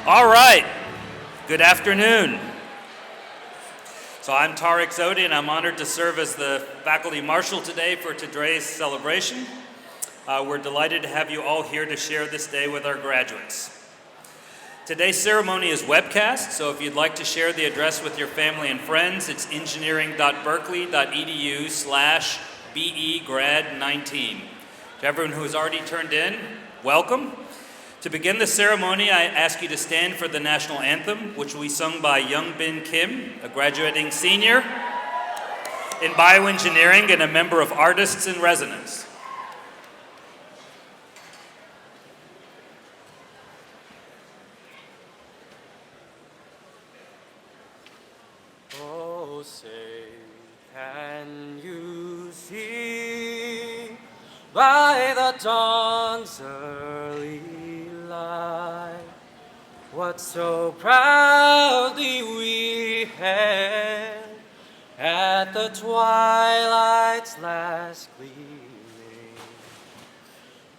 All right, good afternoon. So I'm Tariq Zodi, and I'm honored to serve as the faculty marshal today for today's celebration. We're delighted to have you all here to share this day with our graduates. Today's ceremony is webcast, so if you'd like to share the address with your family and friends, it's engineering.berkeley.edu/BEgrad19. To everyone who has already turned in, welcome. To begin the ceremony, I ask you to stand for the national anthem, which will be sung by Young Bin Kim, a graduating senior in bioengineering and a member of Artists in Residence. by the dawn's early light. What so proudly we hailed at the twilight's last gleaming,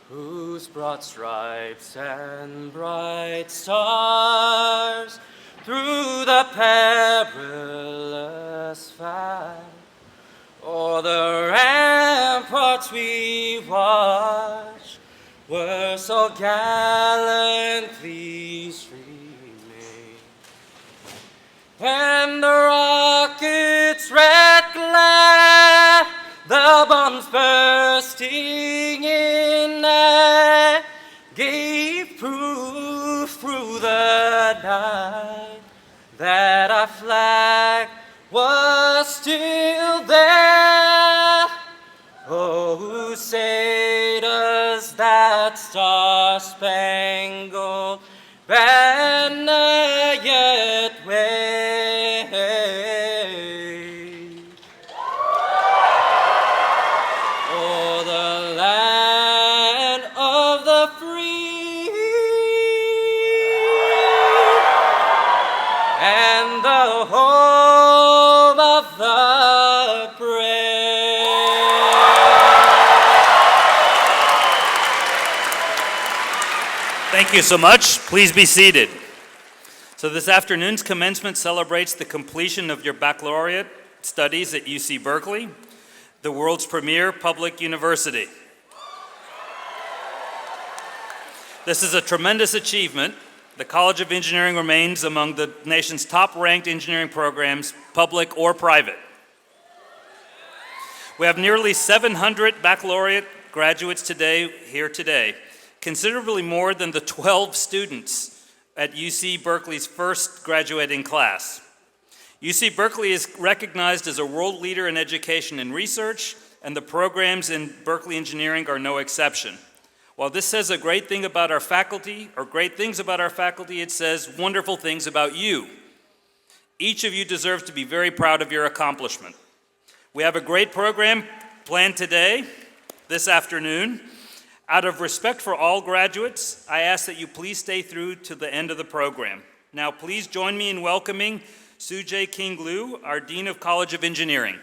whose broad stripes and bright stars through the perilous fight o'er the ramparts we watched were so gallantly streaming, and the rocket's red glare, the bombs bursting in air, gave proof through the night that our flag was still there. Oh, who say does that star-spangled banner yet wave? O'er the land of the free and the home of the brave. Thank you so much. Please be seated. So this afternoon's commencement celebrates the completion of your baccalaureate studies at UC Berkeley, the world's premier public university. This is a tremendous achievement. The College of Engineering remains among the nation's top-ranked engineering programs, public or private. We have nearly 700 baccalaureate graduates here today, considerably more than the 12 students at UC Berkeley's first graduating class. UC Berkeley is recognized as a world leader in education and research, and the programs in Berkeley Engineering are no exception. While this says a great thing about our faculty, or great things about our faculty, it says wonderful things about you. Each of you deserves to be very proud of your accomplishment. We have a great program planned today, this afternoon. Out of respect for all graduates, I ask that you please stay through to the end of the program. Now, please join me in welcoming Tsu-Jae King Liu, our Dean of College of Engineering.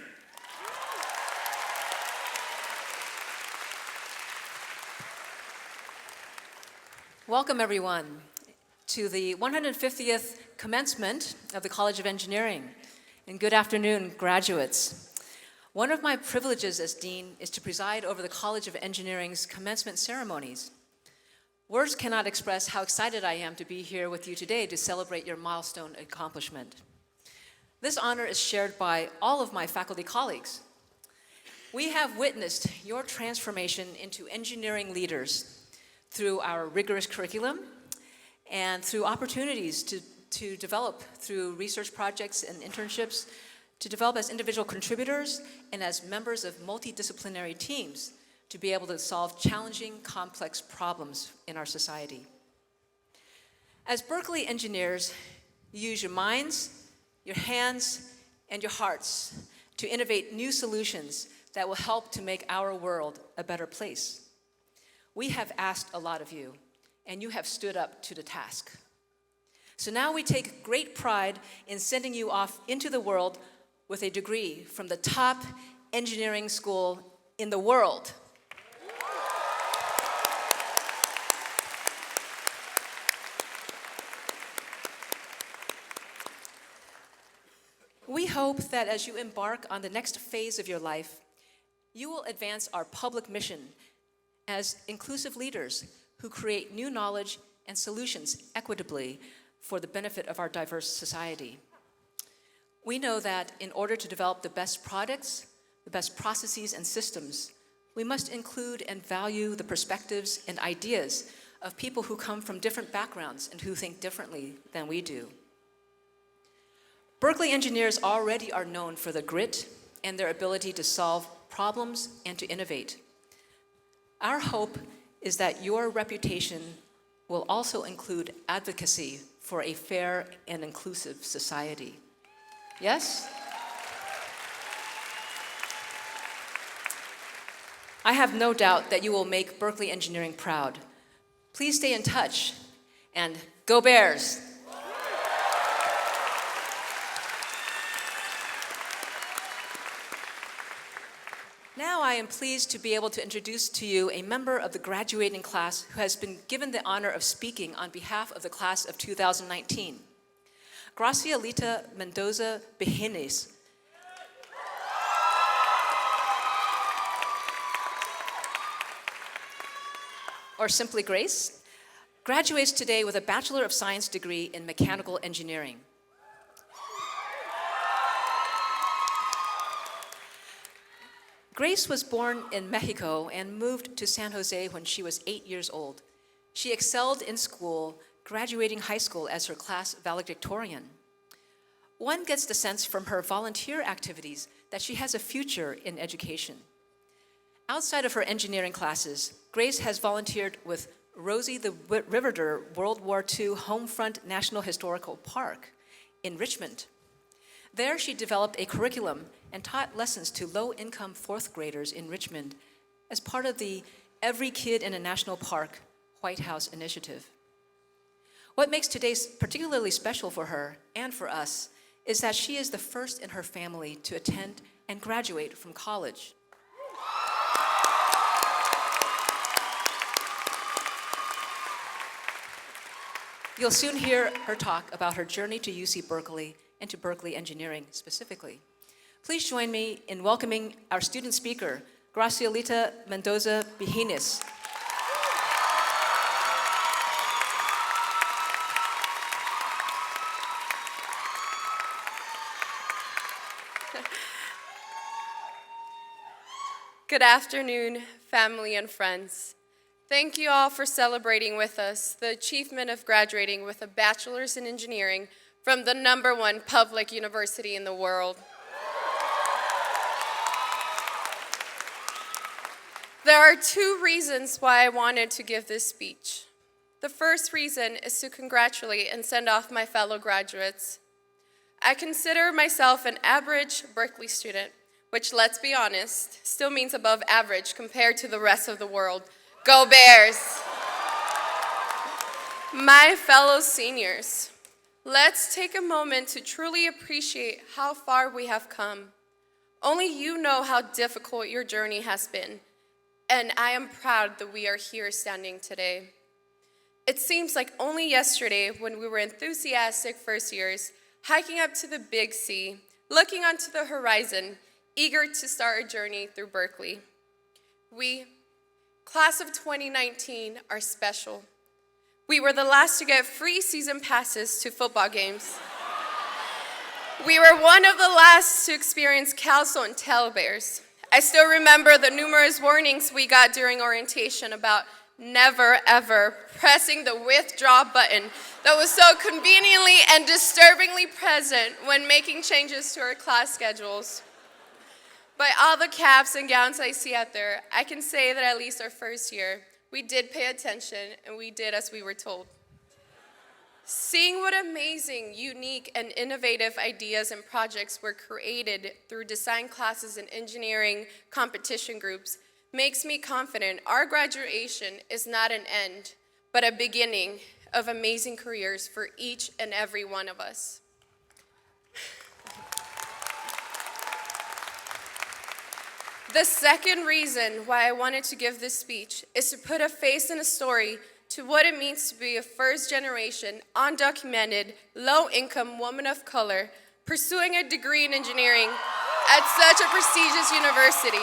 Welcome, everyone, to the 150th commencement of the College of Engineering. And good afternoon, graduates. One of my privileges as Dean is to preside over the College of Engineering's commencement ceremonies. Words cannot express how excited I am to be here with you today to celebrate your milestone accomplishment. This honor is shared by all of my faculty colleagues. We have witnessed your transformation into engineering leaders through our rigorous curriculum and through opportunities to develop through research projects and internships, to develop as individual contributors and as members of multidisciplinary teams to be able to solve challenging, complex problems in our society. As Berkeley engineers, you use your minds, your hands, and your hearts to innovate new solutions that will help to make our world a better place. We have asked a lot of you, and you have stood up to the task. So now we take great pride in sending you off into the world with a degree from the top engineering school in the world. We hope that as you embark on the next phase of your life, you will advance our public mission as inclusive leaders who create new knowledge and solutions equitably for the benefit of our diverse society. We know that in order to develop the best products, the best processes and systems, we must include and value the perspectives and ideas of people who come from different backgrounds and who think differently than we do. Berkeley engineers already are known for their grit and their ability to solve problems and to innovate. Our hope is that your reputation will also include advocacy for a fair and inclusive society. Yes? I have no doubt that you will make Berkeley Engineering proud. Please stay in touch, and go Bears! Now I am pleased to be able to introduce to you a member of the graduating class who has been given the honor of speaking on behalf of the class of 2019. Gracielita Mendoza Bejenes. Or simply Grace, graduates today with a Bachelor of Science degree in Mechanical Engineering. Grace was born in Mexico and moved to San Jose when she was 8 years old. She excelled in school, graduating high school as her class valedictorian. One gets the sense from her volunteer activities that she has a future in education. Outside of her engineering classes, Grace has volunteered with Rosie the Riveter World War II Homefront National Historical Park in Richmond. There, she developed a curriculum and taught lessons to low-income fourth graders in Richmond as part of the Every Kid in a National Park White House initiative. What makes today particularly special for her and for us is that she is the first in her family to attend and graduate from college. You'll soon hear her talk about her journey to UC Berkeley and to Berkeley Engineering specifically. Please join me in welcoming our student speaker, Gracielita Mendoza Bejenes. Good afternoon, family and friends. Thank you all for celebrating with us the achievement of graduating with a bachelor's in engineering from the #1 public university in the world. There are 2 reasons why I wanted to give this speech. The first reason is to congratulate and send off my fellow graduates. I consider myself an average Berkeley student, which, let's be honest, still means above average compared to the rest of the world. Go Bears! My fellow seniors, let's take a moment to truly appreciate how far we have come. Only you know how difficult your journey has been, and I am proud that we are here standing today. It seems like only yesterday when we were enthusiastic first years, hiking up to the Big C, looking onto the horizon, eager to start our journey through Berkeley. We, class of 2019, are special. We were the last to get free season passes to football games. We were one of the last to experience CalSO and Telebears. I still remember the numerous warnings we got during orientation about never, ever pressing the withdraw button that was so conveniently and disturbingly present when making changes to our class schedules. By all the caps and gowns I see out there, I can say that at least our first year, we did pay attention and we did as we were told. Seeing what amazing, unique, and innovative ideas and projects were created through design classes and engineering competition groups makes me confident our graduation is not an end, but a beginning of amazing careers for each and every one of us. The second reason why I wanted to give this speech is to put a face and a story to what it means to be a first-generation, undocumented, low-income woman of color pursuing a degree in engineering at such a prestigious university.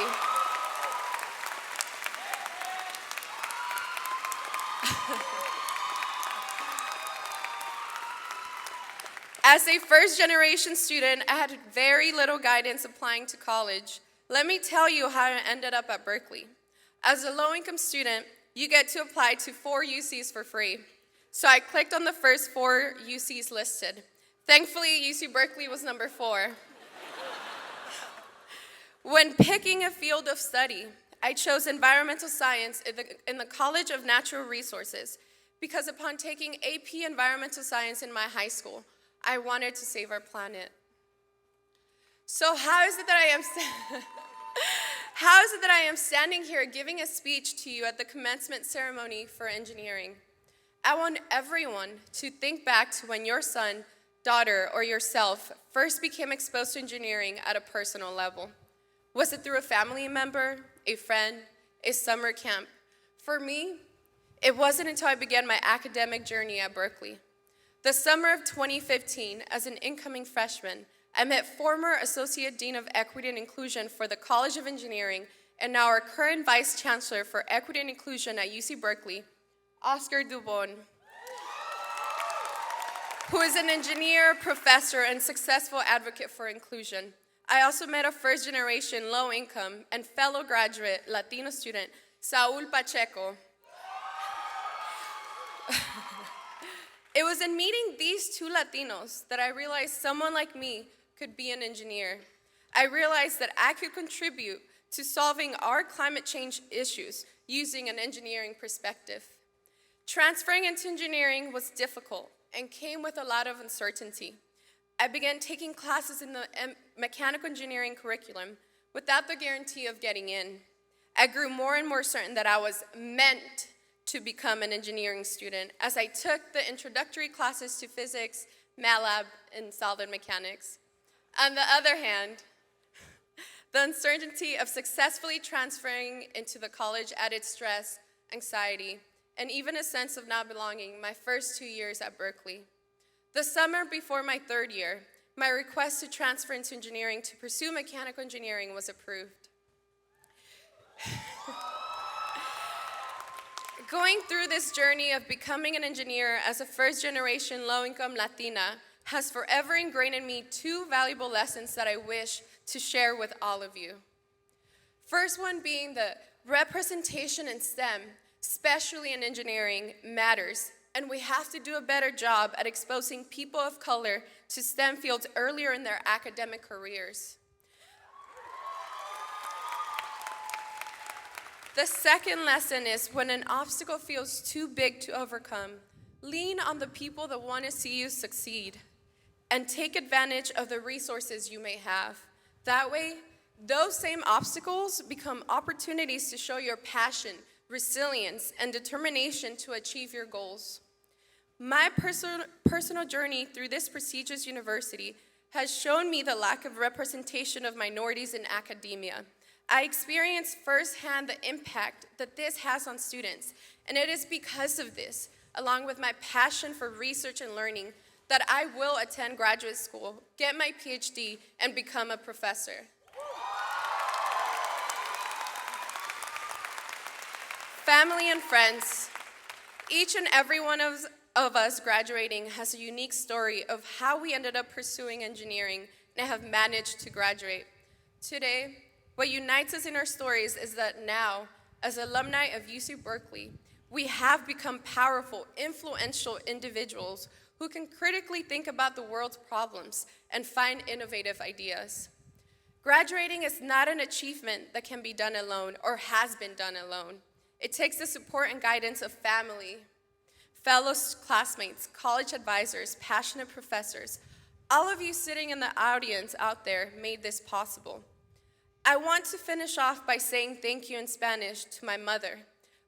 As a first-generation student, I had very little guidance applying to college. Let me tell you how I ended up at Berkeley. As a low-income student, you get to apply to 4 UCs for free. So I clicked on the first 4 UCs listed. Thankfully, UC Berkeley was number 4. When picking a field of study, I chose environmental science in the College of Natural Resources because upon taking AP Environmental Science in my high school, I wanted to save our planet. So how is it that How is it that I am standing here giving a speech to you at the commencement ceremony for engineering? I want everyone to think back to when your son, daughter, or yourself first became exposed to engineering at a personal level. Was it through a family member, a friend, a summer camp? For me, it wasn't until I began my academic journey at Berkeley. The summer of 2015, as an incoming freshman, I met former Associate Dean of Equity and Inclusion for the College of Engineering and now our current Vice Chancellor for Equity and Inclusion at UC Berkeley, Oscar Dubon, who is an engineer, professor, and successful advocate for inclusion. I also met a first-generation low-income and fellow graduate Latino student, Saul Pacheco. It was in meeting these two Latinos that I realized someone like me could be an engineer. I realized that I could contribute to solving our climate change issues using an engineering perspective. Transferring into engineering was difficult and came with a lot of uncertainty. I began taking classes in the mechanical engineering curriculum without the guarantee of getting in. I grew more and more certain that I was meant to become an engineering student as I took the introductory classes to physics, MATLAB, and solid mechanics. On the other hand, the uncertainty of successfully transferring into the college added stress, anxiety, and even a sense of not belonging my first 2 years at Berkeley. The summer before my third year, my request to transfer into engineering to pursue mechanical engineering was approved. Going through this journey of becoming an engineer as a first-generation low-income Latina has forever ingrained in me two valuable lessons that I wish to share with all of you. First one being the representation in STEM, especially in engineering, matters, and we have to do a better job at exposing people of color to STEM fields earlier in their academic careers. The second lesson is when an obstacle feels too big to overcome, lean on the people that want to see you succeed and take advantage of the resources you may have. That way, those same obstacles become opportunities to show your passion, resilience, and determination to achieve your goals. My personal journey through this prestigious university has shown me the lack of representation of minorities in academia. I experienced firsthand the impact that this has on students, and it is because of this, along with my passion for research and learning, that I will attend graduate school, get my PhD, and become a professor. Family and friends, each and every one of us graduating has a unique story of how we ended up pursuing engineering and have managed to graduate. Today, what unites us in our stories is that now, as alumni of UC Berkeley, we have become powerful, influential individuals who can critically think about the world's problems and find innovative ideas. Graduating is not an achievement that can be done alone or has been done alone. It takes the support and guidance of family, fellow classmates, college advisors, passionate professors. All of you sitting in the audience out there made this possible. I want to finish off by saying thank you in Spanish to my mother,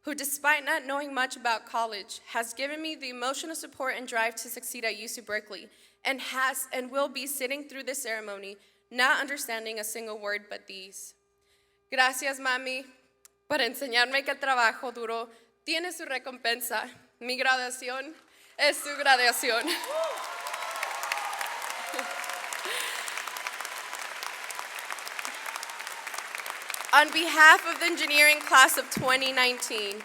who, despite not knowing much about college, has given me the emotional support and drive to succeed at UC Berkeley, and has and will be sitting through this ceremony, not understanding a single word but these. Gracias, mami, por enseñarme que el trabajo duro tiene su recompensa. Mi graduación es su graduación. On behalf of the engineering class of 2019,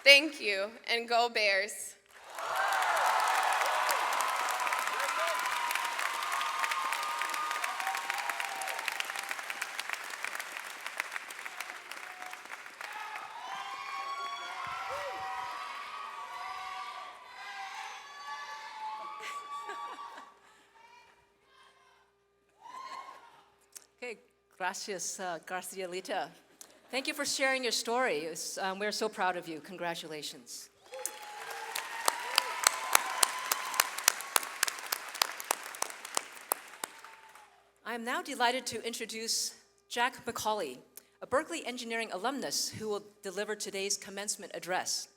thank you, and go Bears. Okay, gracias, Garcialita. Thank you for sharing your story. We're so proud of you. Congratulations. I am now delighted to introduce Jack McCauley, a Berkeley engineering alumnus who will deliver today's commencement address.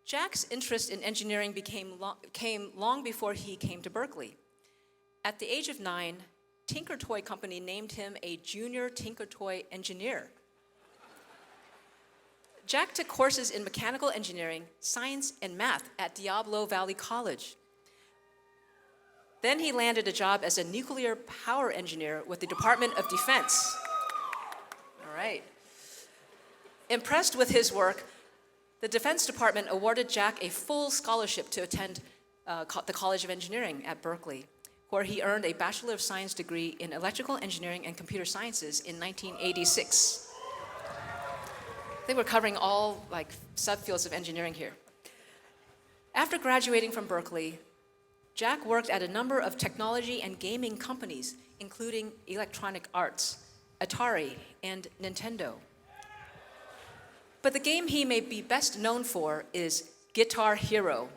Jack's interest in engineering came long before he came to Berkeley. At the age of 9, Tinker Toy Company named him a junior Tinker Toy engineer. Jack took courses in mechanical engineering, science, and math at Diablo Valley College. Then he landed a job as a nuclear power engineer with the Department of Defense. All right. Impressed with his work, the Defense Department awarded Jack a full scholarship to attend the College of Engineering at Berkeley, where he earned a Bachelor of Science degree in Electrical Engineering and Computer Sciences in 1986. I think we're covering all subfields of engineering here. After graduating from Berkeley, Jack worked at a number of technology and gaming companies, including Electronic Arts, Atari, and Nintendo. But the game he may be best known for is Guitar Hero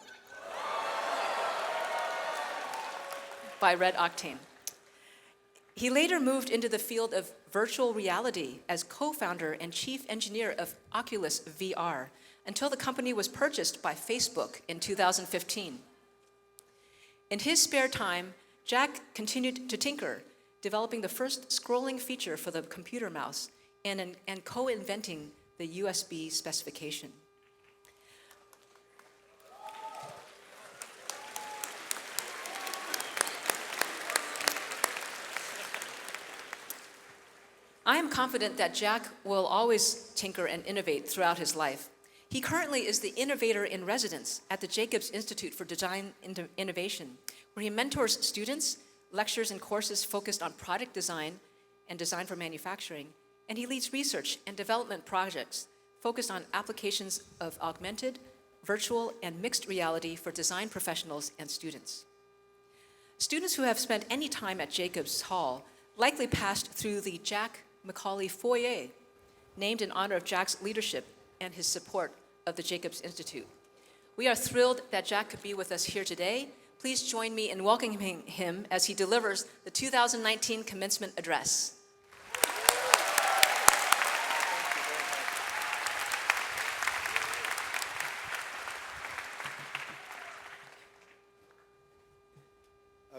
by Red Octane. He later moved into the field of virtual reality as co-founder and chief engineer of Oculus VR until the company was purchased by Facebook in 2015. In his spare time, Jack continued to tinker, developing the first scrolling feature for the computer mouse and co-inventing the USB specification. I am confident that Jack will always tinker and innovate throughout his life. He currently is the innovator in residence at the Jacobs Institute for Design Innovation, where he mentors students, lectures and courses focused on product design and design for manufacturing, and he leads research and development projects focused on applications of augmented, virtual, and mixed reality for design professionals and students. Students who have spent any time at Jacobs Hall likely passed through the Jack Macaulay Foyer, named in honor of Jack's leadership and his support of the Jacobs Institute. We are thrilled that Jack could be with us here today. Please join me in welcoming him as he delivers the 2019 commencement address.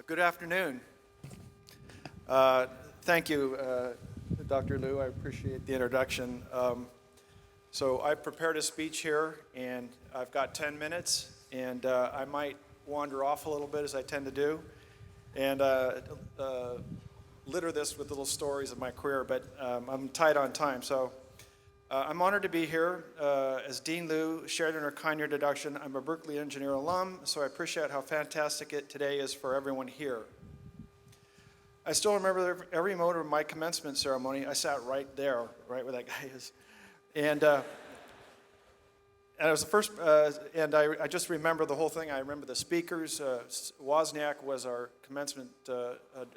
Good afternoon. Thank you, Dr. Liu. I appreciate the introduction. So I prepared a speech here, and I've got 10 minutes, and I might wander off a little bit, as I tend to do, and litter this with little stories of my career, but I'm tight on time. So I'm honored to be here. As Dean Liu shared in her kind introduction, I'm a Berkeley engineer alum, so I appreciate how fantastic it today is for everyone here. I still remember every moment of my commencement ceremony. I sat right there, right where that guy is. And I was the first, and I just remember the whole thing. I remember the speakers. Wozniak was our commencement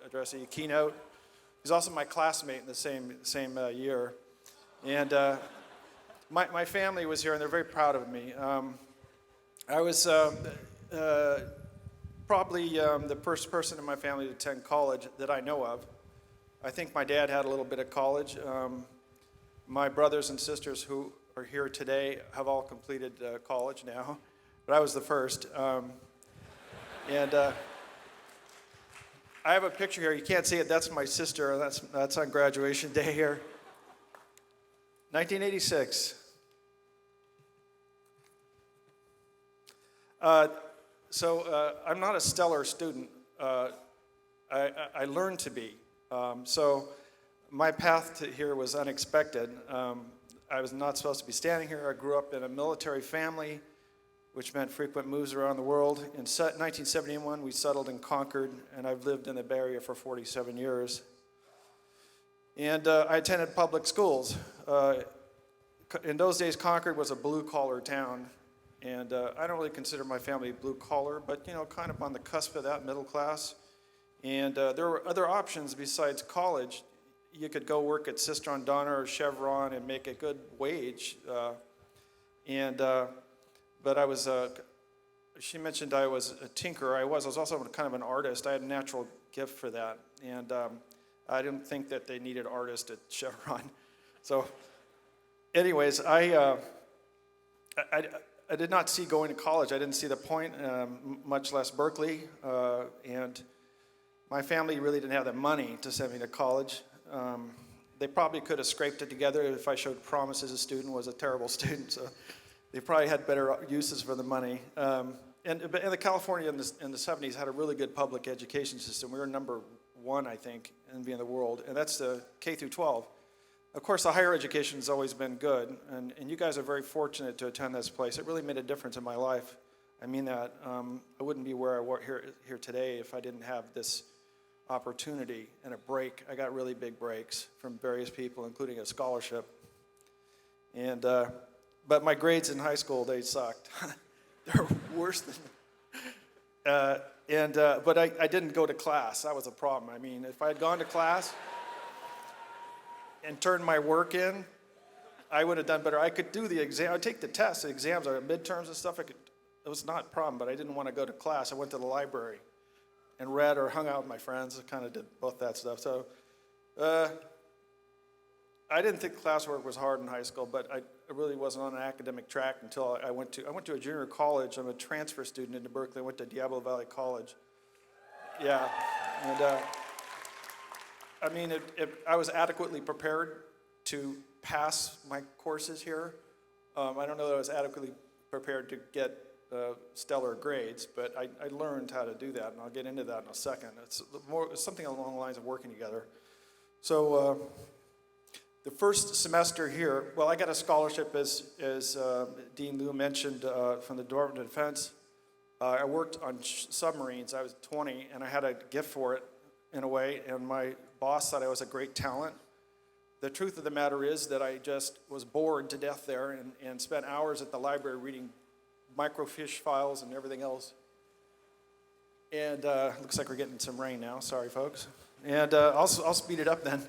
addressee, keynote. He's also my classmate in the same year. And my family was here, and they're very proud of me. I was probably the first person in my family to attend college that I know of. I think my dad had a little bit of college. My brothers and sisters who are here today have all completed college now, but I was the first. And I have a picture here. You can't see it. That's my sister. That's on graduation day here. 1986. So I'm not a stellar student. I learned to be. So my path to here was unexpected. I was not supposed to be standing here. I grew up in a military family, which meant frequent moves around the world. In 1971, we settled in Concord, and I've lived in the Bay Area for 47 years. And I attended public schools. In those days, Concord was a blue-collar town. And I don't really consider my family blue-collar, but, kind of on the cusp of that, middle class. And there were other options besides college. You could go work at Sistron Donner or Chevron and make a good wage. But I was, she mentioned I was a tinker. I was also kind of an artist. I had a natural gift for that. And I didn't think that they needed artists at Chevron. So, anyways, I did not see going to college. I didn't see the point, much less Berkeley. And my family really didn't have the money to send me to college. They probably could have scraped it together if I showed promise as a student, was a terrible student. So they probably had better uses for the money. And the California in the 70s had a really good public education system. We were number one, I think, in the world, and that's the K through 12. Of course, the higher education has always been good, and you guys are very fortunate to attend this place. It really made a difference in my life. I mean that. I wouldn't be where I work here today if I didn't have this opportunity and a break. I got really big breaks from various people, including a scholarship. And but my grades in high school, they sucked. They're worse than. But I didn't go to class. That was a problem. I mean, if I had gone to class and turned my work in, I would have done better. I could do the exam. I'd take the tests, the exams, or midterms and stuff. It was not a problem, but I didn't want to go to class. I went to the library and read or hung out with my friends. I kind of did both that stuff. So I didn't think classwork was hard in high school, but I really wasn't on an academic track until I went to a junior college. I'm a transfer student into Berkeley. I went to Diablo Valley College. Yeah, and I mean, I was adequately prepared to pass my courses here. I don't know that I was adequately prepared to get stellar grades, but I learned how to do that, and I'll get into that in a second. It's something along the lines of working together. So the first semester here, well, I got a scholarship, as Dean Liu mentioned, from the Department of Defense. I worked on submarines. I was 20, and I had a gift for it in a way, and my boss thought I was a great talent. The truth of the matter is that I just was bored to death there and spent hours at the library reading microfiche files and everything else. And looks like we're getting some rain now. Sorry, folks. And I'll speed it up then.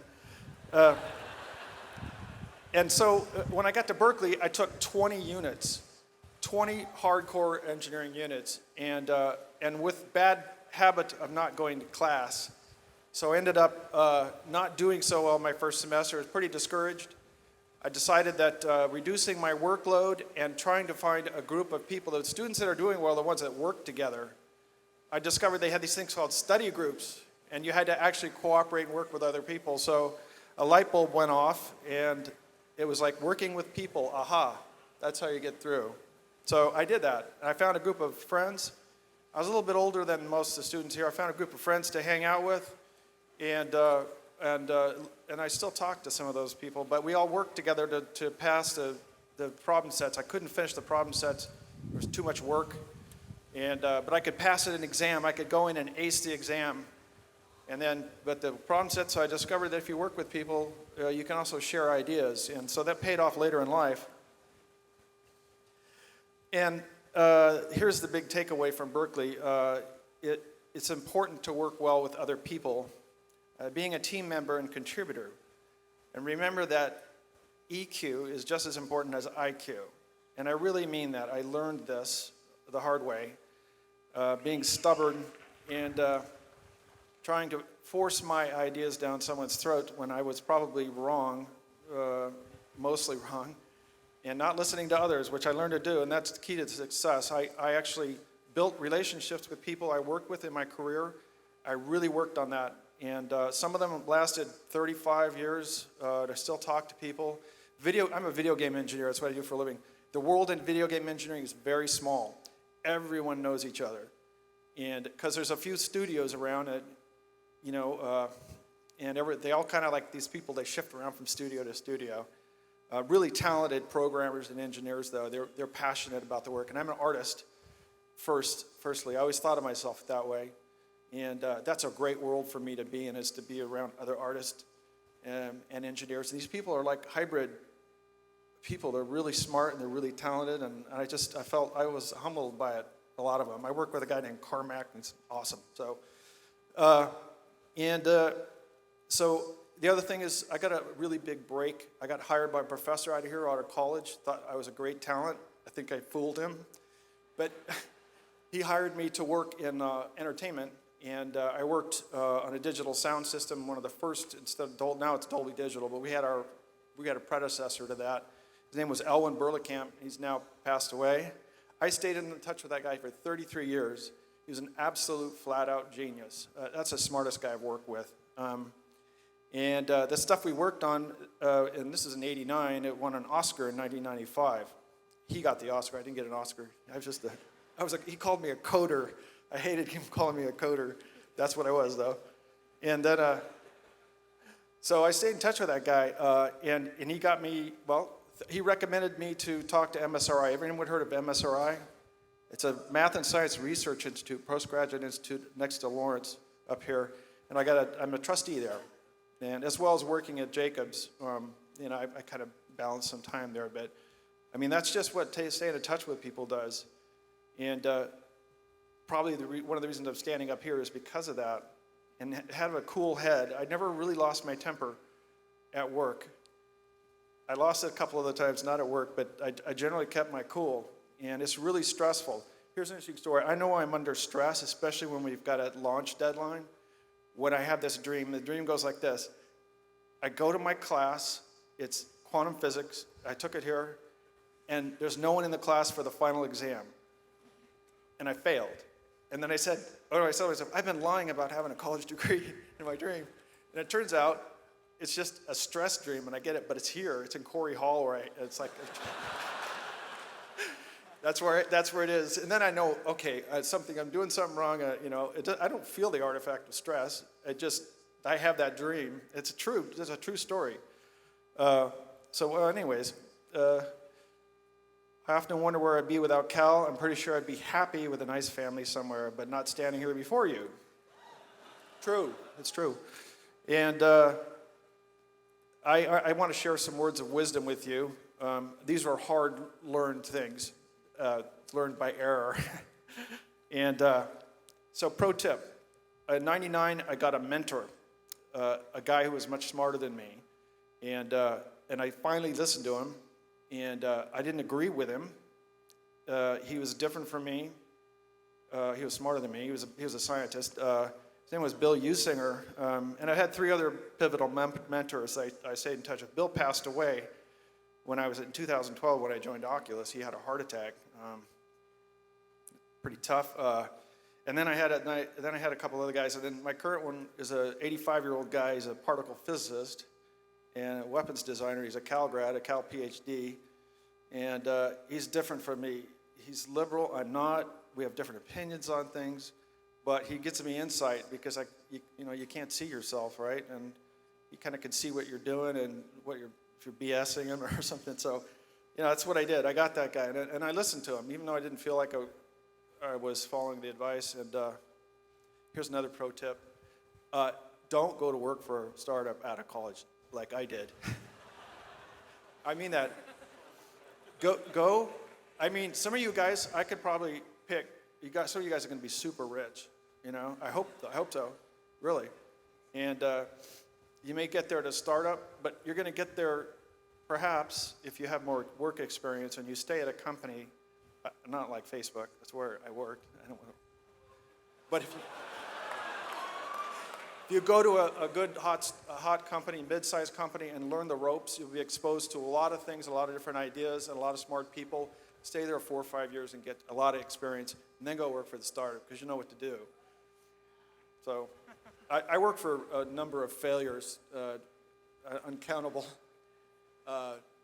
And so when I got to Berkeley, I took 20 units, 20 hardcore engineering units, and with bad habit of not going to class. So I ended up not doing so well my first semester. I was pretty discouraged. I decided that reducing my workload and trying to find a group of people, the students that are doing well, the ones that work together, I discovered they had these things called study groups, and you had to actually cooperate and work with other people. So a light bulb went off, and it was like working with people. Aha, that's how you get through. So I did that, and I found a group of friends. I was a little bit older than most of the students here. I found a group of friends to hang out with, and I still talk to some of those people, but we all worked together to pass the problem sets. I couldn't finish the problem sets. There was too much work, but I could pass it an exam. I could go in and ace the exam. But the problem set, so I discovered that if you work with people, you can also share ideas, and so that paid off later in life. And here's the big takeaway from Berkeley. It's important to work well with other people, being a team member and contributor. And remember that EQ is just as important as IQ. And I really mean that. I learned this the hard way, being stubborn and trying to force my ideas down someone's throat when I was probably wrong, mostly wrong, and not listening to others, which I learned to do, and that's the key to success. I actually built relationships with people I worked with in my career. I really worked on that, and some of them lasted 35 years to still talk to people. I'm a video game engineer, that's what I do for a living. The world in video game engineering is very small. Everyone knows each other, and because there's a few studios around it, they all kind of like these people, they shift around from studio to studio. Really talented programmers and engineers, though. They're passionate about the work. And I'm an artist, firstly. I always thought of myself that way. And that's a great world for me to be in, is to be around other artists and engineers. And these people are like hybrid people. They're really smart and they're really talented. And I was humbled by it, a lot of them. I work with a guy named Carmack, and he's awesome. So the other thing is I got a really big break. I got hired by a professor out of college, thought I was a great talent. I think I fooled him. But he hired me to work in entertainment, and I worked on a digital sound system, one of the first, now it's Dolby Digital, but we had our we got a predecessor to that. His name was Elwin Berlekamp. He's now passed away. I stayed in touch with that guy for 33 years. He was an absolute flat-out genius. That's the smartest guy I've worked with. And the stuff we worked on, and this is in '89, it won an Oscar in 1995. He got the Oscar. I didn't get an Oscar. He called me a coder. I hated him calling me a coder. That's what I was, though. And then, so I stayed in touch with that guy, and he got me, he recommended me to talk to MSRI. Everyone heard of MSRI? It's a Math and Science Research Institute, postgraduate institute next to Lawrence up here. And I'm a trustee there. And as well as working at Jacobs, I kind of balance some time there a bit. I mean, that's just what staying in touch with people does. And probably one of the reasons I'm standing up here is because of that. And have a cool head. I never really lost my temper at work. I lost it a couple of the times, not at work, but I generally kept my cool. And it's really stressful. Here's an interesting story. I know I'm under stress, especially when we've got a launch deadline. When I have this dream, the dream goes like this. I go to my class, it's quantum physics, I took it here, and there's no one in the class for the final exam. And I failed. And then I said to myself, I've been lying about having a college degree in my dream. And it turns out it's just a stress dream, and I get it, but it's here. It's in Corey Hall, where it's like, that's where it is. And then I know, okay, I'm doing something wrong. I don't feel the artifact of stress. I have that dream. It's a true story. Anyways, I often wonder where I'd be without Cal. I'm pretty sure I'd be happy with a nice family somewhere, but not standing here before you. True, it's true. And I want to share some words of wisdom with you. These are hard-learned things, learned by error. And so pro tip, in '99, I got a mentor, a guy who was much smarter than me. And I finally listened to him, and I didn't agree with him. He was different from me. He was smarter than me. He was a scientist. His name was Bill Usinger, and I had 3 other pivotal mentors I stayed in touch with. Bill passed away when I was in 2012 when I joined Oculus. He had a heart attack. Pretty tough. And then I had a couple other guys. And then my current one is a 85-year-old guy. He's a particle physicist and a weapons designer. He's a Cal grad, a Cal PhD, and he's different from me. He's liberal. I'm not. We have different opinions on things. But he gets me insight because you can't see yourself, right? And you kind of can see what you're doing and if you're BSing him or something. So, that's what I did. I got that guy, and I listened to him, even though I didn't feel like I was following the advice. And here's another pro tip: don't go to work for a startup out of college like I did. I mean that. Go. I mean, some of you guys, I could probably pick. Some of you guys are going to be super rich. I hope so, really. And you may get there at a startup, but you're going to get there perhaps if you have more work experience and you stay at a company, not like Facebook. That's where I worked. I don't want to. But if you go to a good hot company, mid-sized company, and learn the ropes, you'll be exposed to a lot of things, a lot of different ideas, and a lot of smart people. Stay there 4 or 5 years and get a lot of experience, and then go work for the startup because you know what to do. So I work for a number of failures, uncountable.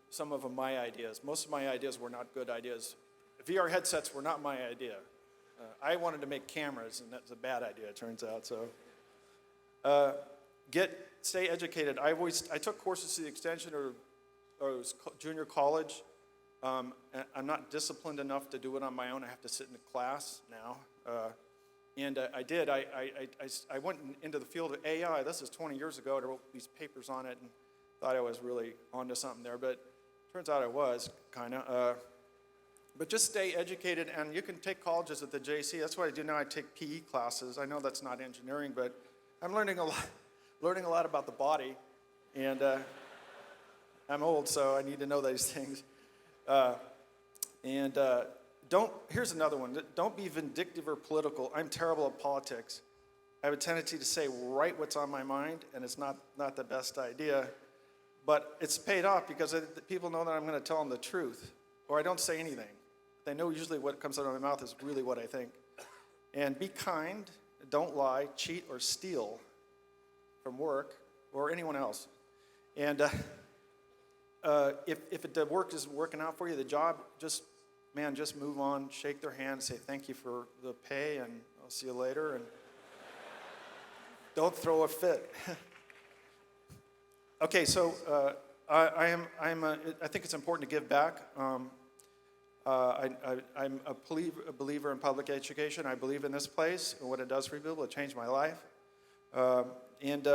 Some of them my ideas. Most of my ideas were not good ideas. VR headsets were not my idea. I wanted to make cameras, and that's a bad idea, it turns out. So stay educated. I took courses to the extension or junior college. I'm not disciplined enough to do it on my own. I have to sit in a class now. And I did. I went into the field of AI. This is 20 years ago. I wrote these papers on it and thought I was really onto something there. But turns out I was, kind of. But just stay educated. And you can take colleges at the JC. That's what I do now. I take PE classes. I know that's not engineering, but I'm learning a lot about the body. And I'm old, so I need to know these things. Here's another one. Don't be vindictive or political. I'm terrible at politics. I have a tendency to say what's on my mind, and it's not the best idea. But it's paid off because people know that I'm going to tell them the truth, or I don't say anything. They know usually what comes out of my mouth is really what I think. And be kind, don't lie, cheat, or steal from work or anyone else. And if the work isn't working out for you, the job, just move on, shake their hand, say thank you for the pay, and I'll see you later. And don't throw a fit. Okay, so I think it's important to give back. I'm a believer in public education. I believe in this place and what it does for people. It changed my life. And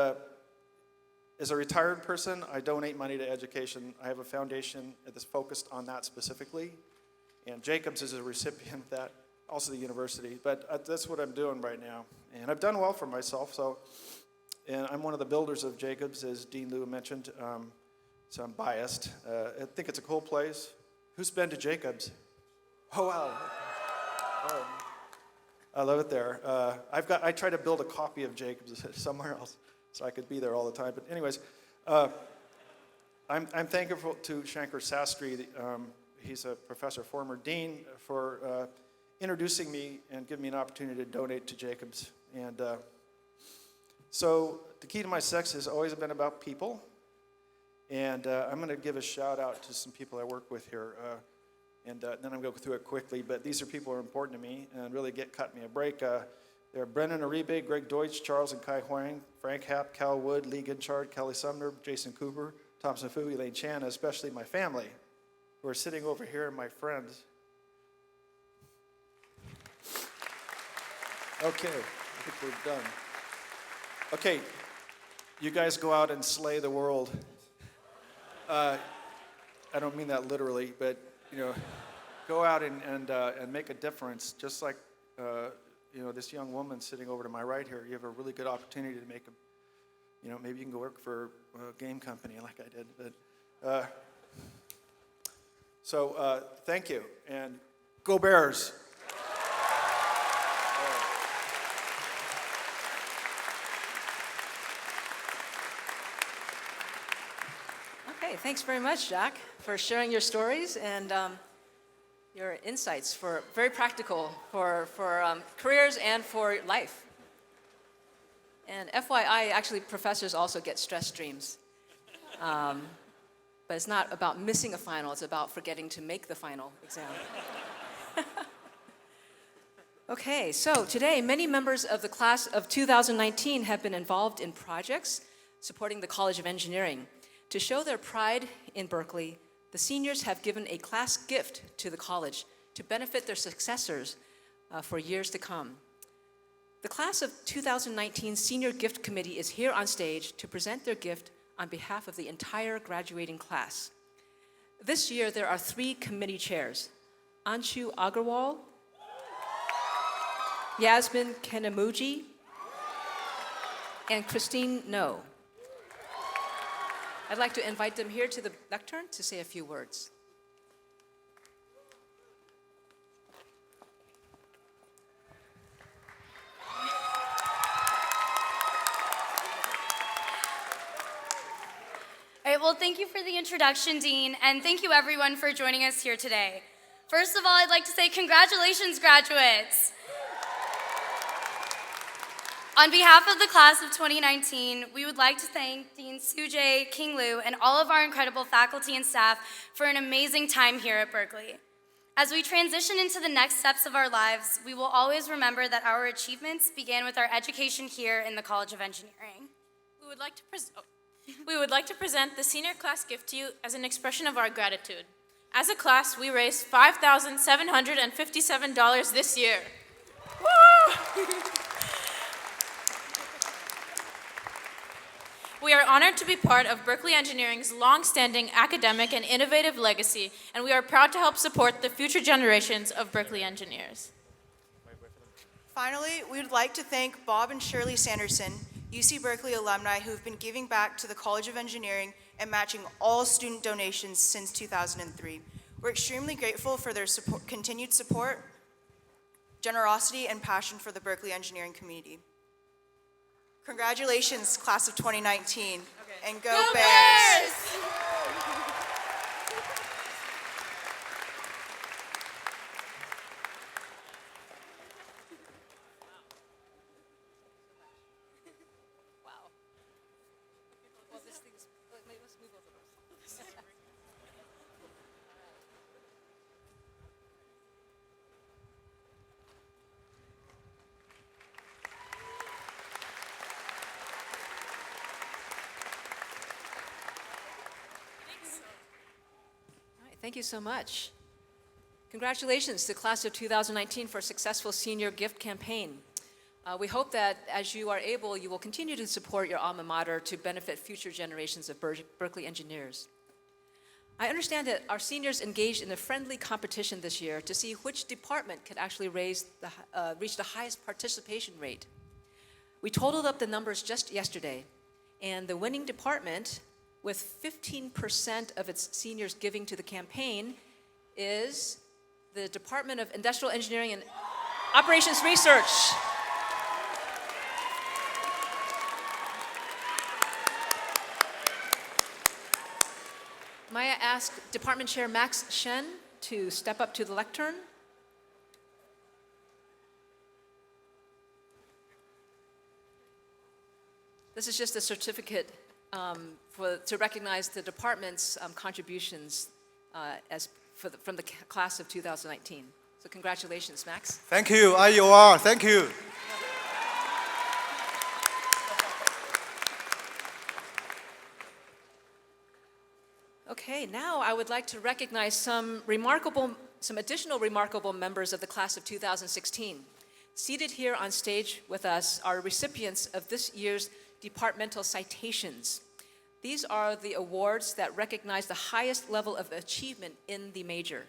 as a retired person, I donate money to education. I have a foundation that's focused on that specifically. And Jacobs is a recipient of that, also the university. But that's what I'm doing right now. And I've done well for myself. And I'm one of the builders of Jacobs, as Dean Liu mentioned. So I'm biased. I think it's a cool place. Who's been to Jacobs? Oh, wow. Oh, I love it there. I try to build a copy of Jacobs somewhere else so I could be there all the time. But anyways, I'm thankful to Shankar Sastry. He's a professor, former dean, for introducing me and giving me an opportunity to donate to Jacobs. And so the key to my success has always been about people. And I'm going to give a shout out to some people I work with here. And then I'm going to go through it quickly. But these are people who are important to me and really cut me a break. They're Brendan Aribe, Greg Deutsch, Charles and Kai Huang, Frank Happ, Cal Wood, Lee Ginchard, Kelly Sumner, Jason Cooper, Thompson Fu, Elaine Chan, especially my family who are sitting over here and my friends. Okay, I think we're done. Okay, you guys go out and slay the world. I don't mean that literally, but go out and make a difference. Just like this young woman sitting over to my right here. You have a really good opportunity to make maybe you can go work for a game company like I did. But thank you and go Bears. Okay, thanks very much, Jack, for sharing your stories and your insights for very practical for careers and for life. And FYI, actually, professors also get stress dreams. But it's not about missing a final, it's about forgetting to make the final exam. Okay, so today, many members of the class of 2019 have been involved in projects supporting the College of Engineering. To show their pride in Berkeley, the seniors have given a class gift to the college to benefit their successors for years to come. The class of 2019 Senior Gift Committee is here on stage to present their gift on behalf of the entire graduating class. This year, there are 3 committee chairs: Anshu Agarwal, Yasmin Kenamuji, and Christine No. I'd like to invite them here to the lectern to say a few words. All right, well, thank you for the introduction, Dean, and thank you everyone for joining us here today. First of all, I'd like to say congratulations, graduates. On behalf of the class of 2019, we would like to thank Dean Sujay King Liu and all of our incredible faculty and staff for an amazing time here at Berkeley. As we transition into the next steps of our lives, we will always remember that our achievements began with our education here in the College of Engineering. We would like to present the senior class gift to you as an expression of our gratitude. As a class, we raised $5,757 this year. Woo! We are honored to be part of Berkeley Engineering's long-standing academic and innovative legacy, and we are proud to help support the future generations of Berkeley engineers. Finally, we would like to thank Bob and Shirley Sanderson, UC Berkeley alumni who have been giving back to the College of Engineering and matching all student donations since 2003. We're extremely grateful for their continued support, generosity, and passion for the Berkeley engineering community. Congratulations, class of 2019. And go, Go Bears! Bears! All right, thank you so much. Congratulations to the class of 2019 for a successful senior gift campaign. We hope that as you are able, you will continue to support your alma mater to benefit future generations of Berkeley engineers. I understand that our seniors engaged in a friendly competition this year to see which department could actually reach the highest participation rate. We totaled up the numbers just yesterday, and the winning department, with 15% of its seniors giving to the campaign, is the Department of Industrial Engineering and Operations Research. May I ask Department Chair Max Shen to step up to the lectern? This is just a certificate to recognize the department's contributions from the class of 2019. So congratulations, Max. Thank you, IUR. Thank you. Okay, now I would like to recognize some additional remarkable members of the class of 2016. Seated here on stage with us are recipients of this year's departmental citations. These are the awards that recognize the highest level of achievement in the major.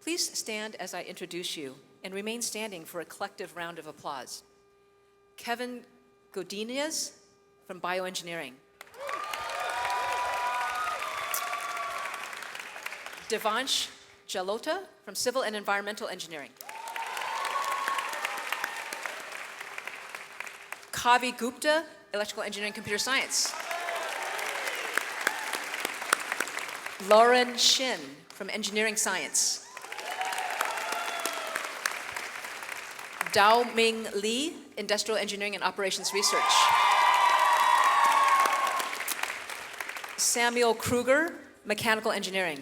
Please stand as I introduce you and remain standing for a collective round of applause. Kevin Godinez from Bioengineering. Devansh Jalota from Civil and Environmental Engineering. Kavi Gupta, Electrical Engineering Computer Science. Lauren Shin from Engineering Science. Dao Ming Li, Industrial Engineering and Operations Research. Samuel Kruger, Mechanical Engineering.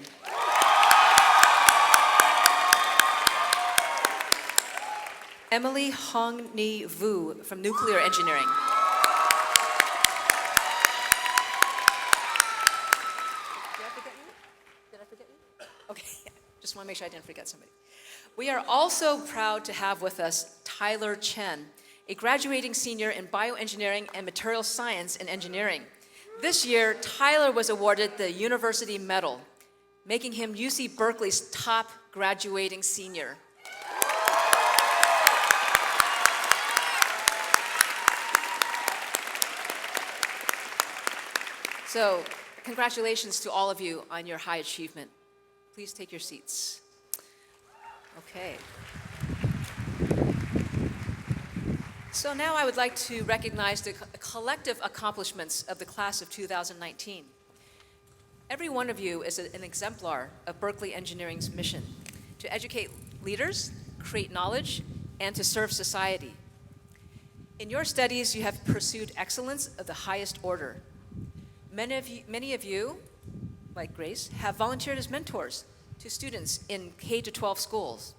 Emily Hong Ni Vu from Nuclear Engineering. Did I forget you? Okay, just want to make sure I didn't forget somebody. We are also proud to have with us Tyler Chen, a graduating senior in bioengineering and material science and engineering. This year, Tyler was awarded the University Medal, making him UC Berkeley's top graduating senior. So, congratulations to all of you on your high achievement. Please take your seats. Okay. So now I would like to recognize the collective accomplishments of the class of 2019. Every one of you is an exemplar of Berkeley Engineering's mission to educate leaders, create knowledge, and to serve society. In your studies, you have pursued excellence of the highest order. Many of you, like Grace, have volunteered as mentors to students in K-12 schools.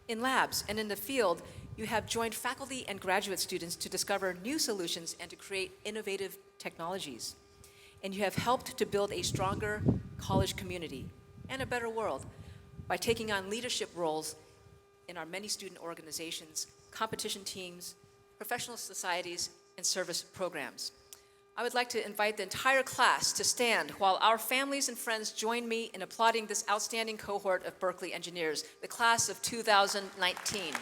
In labs and in the field, you have joined faculty and graduate students to discover new solutions and to create innovative technologies. And you have helped to build a stronger college community and a better world by taking on leadership roles in our many student organizations, competition teams, professional societies, and service programs. I would like to invite the entire class to stand while our families and friends join me in applauding this outstanding cohort of Berkeley engineers, the class of 2019.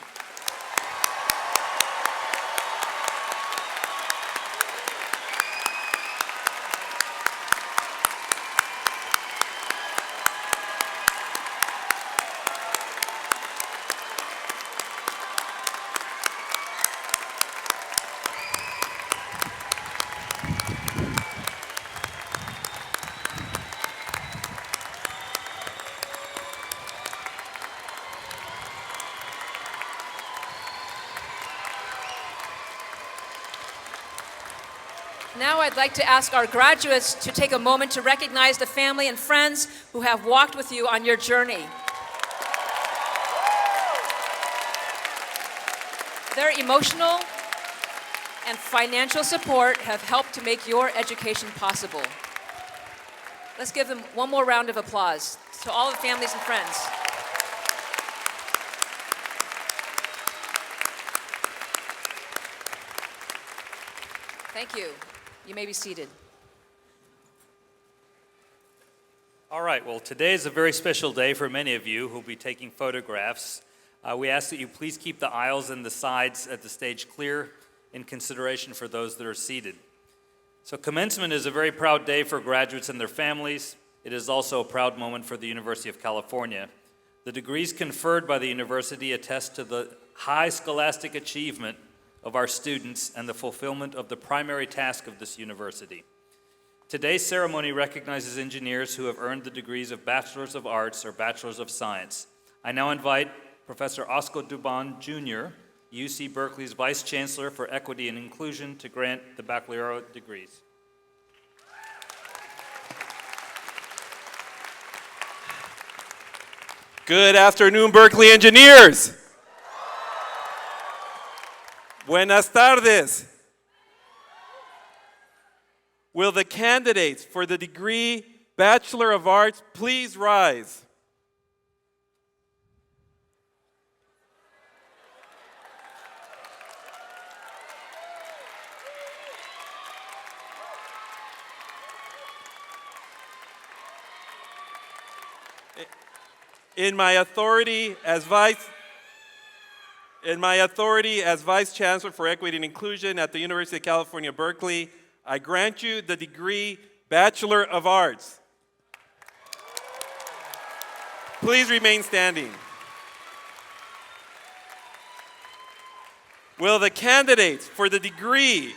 Now I'd like to ask our graduates to take a moment to recognize the family and friends who have walked with you on your journey. Their emotional and financial support have helped to make your education possible. Let's give them one more round of applause to all the families and friends. Thank you. You may be seated. All right, well, today is a very special day for many of you who will be taking photographs. We ask that you please keep the aisles and the sides at the stage clear in consideration for those that are seated. So commencement is a very proud day for graduates and their families. It is also a proud moment for the University of California. The degrees conferred by the university attest to the high scholastic achievement of our students and the fulfillment of the primary task of this university. Today's ceremony recognizes engineers who have earned the degrees of Bachelors of Arts or Bachelors of Science. I now invite Professor Oscar Dubon, Jr., UC Berkeley's Vice Chancellor for Equity and Inclusion, to grant the baccalaureate degrees. Good afternoon, Berkeley engineers. Buenas tardes. Will the candidates for the degree Bachelor of Arts please rise? In my authority as Vice Chancellor for Equity and Inclusion at the University of California, Berkeley, I grant you the degree Bachelor of Arts. Please remain standing. Will the candidates for the degree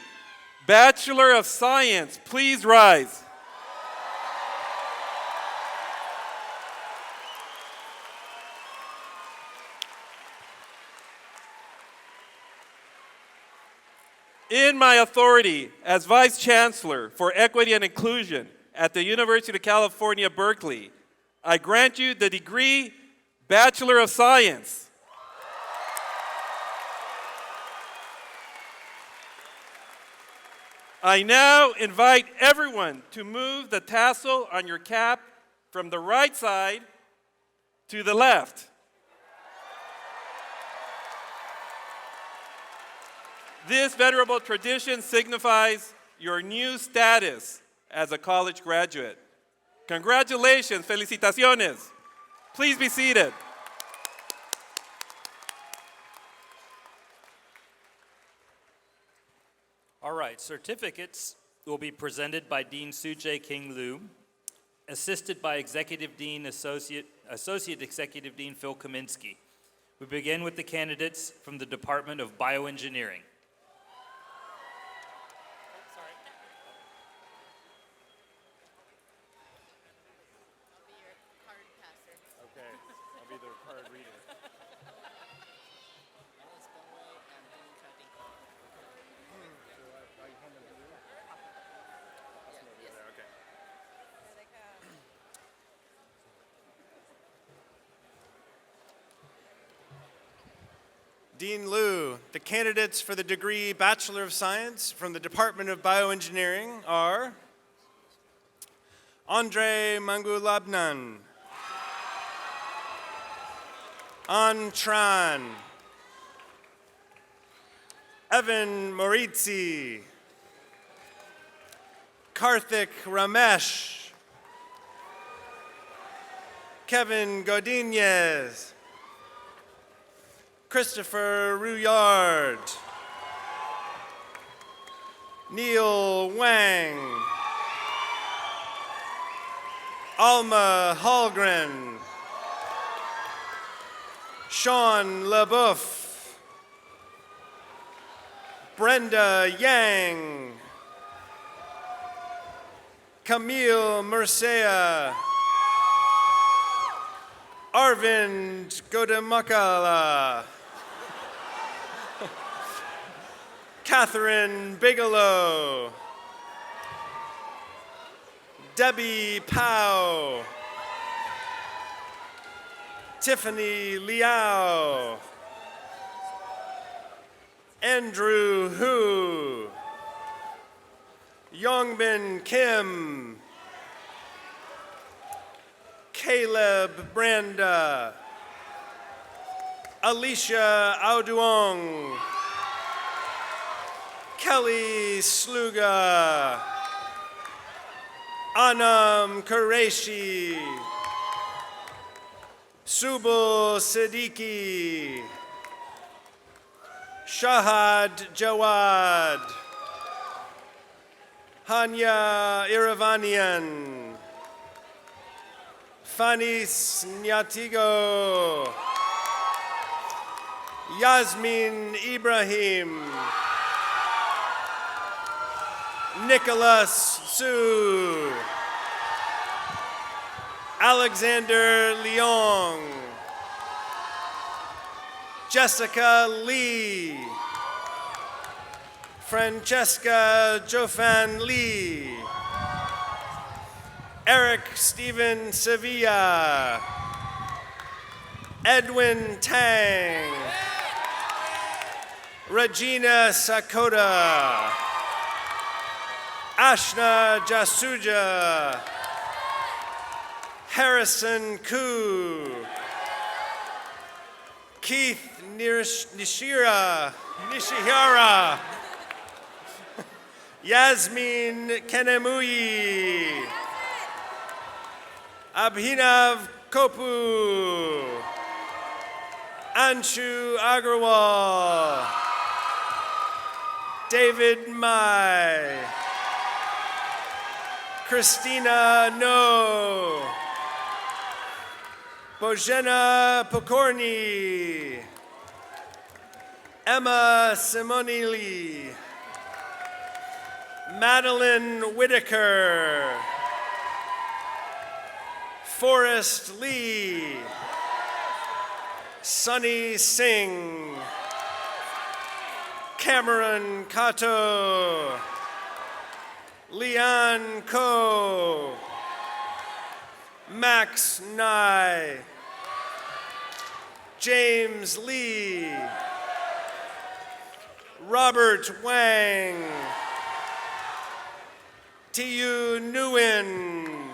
Bachelor of Science please rise? In my authority as Vice Chancellor for Equity and Inclusion at the University of California, Berkeley, I grant you the degree Bachelor of Science. I now invite everyone to move the tassel on your cap from the right side to the left. This venerable tradition signifies your new status as a college graduate. Congratulations, felicitaciones. Please be seated. All right, certificates will be presented by Dean Tsu-Jae King Liu, assisted by Associate Executive Dean Phil Kaminsky. We begin with the candidates from the Department of Bioengineering. Dean Liu, the candidates for the degree Bachelor of Science from the Department of Bioengineering are Andre Mangulabnan, An Tran, Evan Moritzi, Karthik Ramesh, Kevin Godinez, Christopher Rouillard, Neil Wang, Alma Hallgren, Sean LaBeouf, Brenda Yang, Camille Murcia, Arvind Godamakala, Catherine Bigelow, Debbie Powell, Tiffany Liao, Andrew Hu, Yongbin Kim, Caleb Branda, Alicia Auduong, Kelly Sluga, Anam Qureshi, Subul Siddiqui, Shahad Jawad, Hanya Iravanian, Fanis Nyatigo, Yasmin Ibrahim, Nicholas Su, Alexander Leong, Jessica Lee, Francesca Jofan Lee, Eric Steven Sevilla, Edwin Tang, Regina Sakota, Ashna Jasuja, Harrison Koo, Keith Nishihara, Yasmin Kenemui, Abhinav Kopu, Anshu Agrawal, David Mai, Christina No, Bojena Pokorny, Emma Simonili, Madeline Whitaker, Forrest Lee, Sunny Singh, Cameron Kato, Leon Ko, Max Nye, James Lee, Robert Wang, Tiu Nguyen,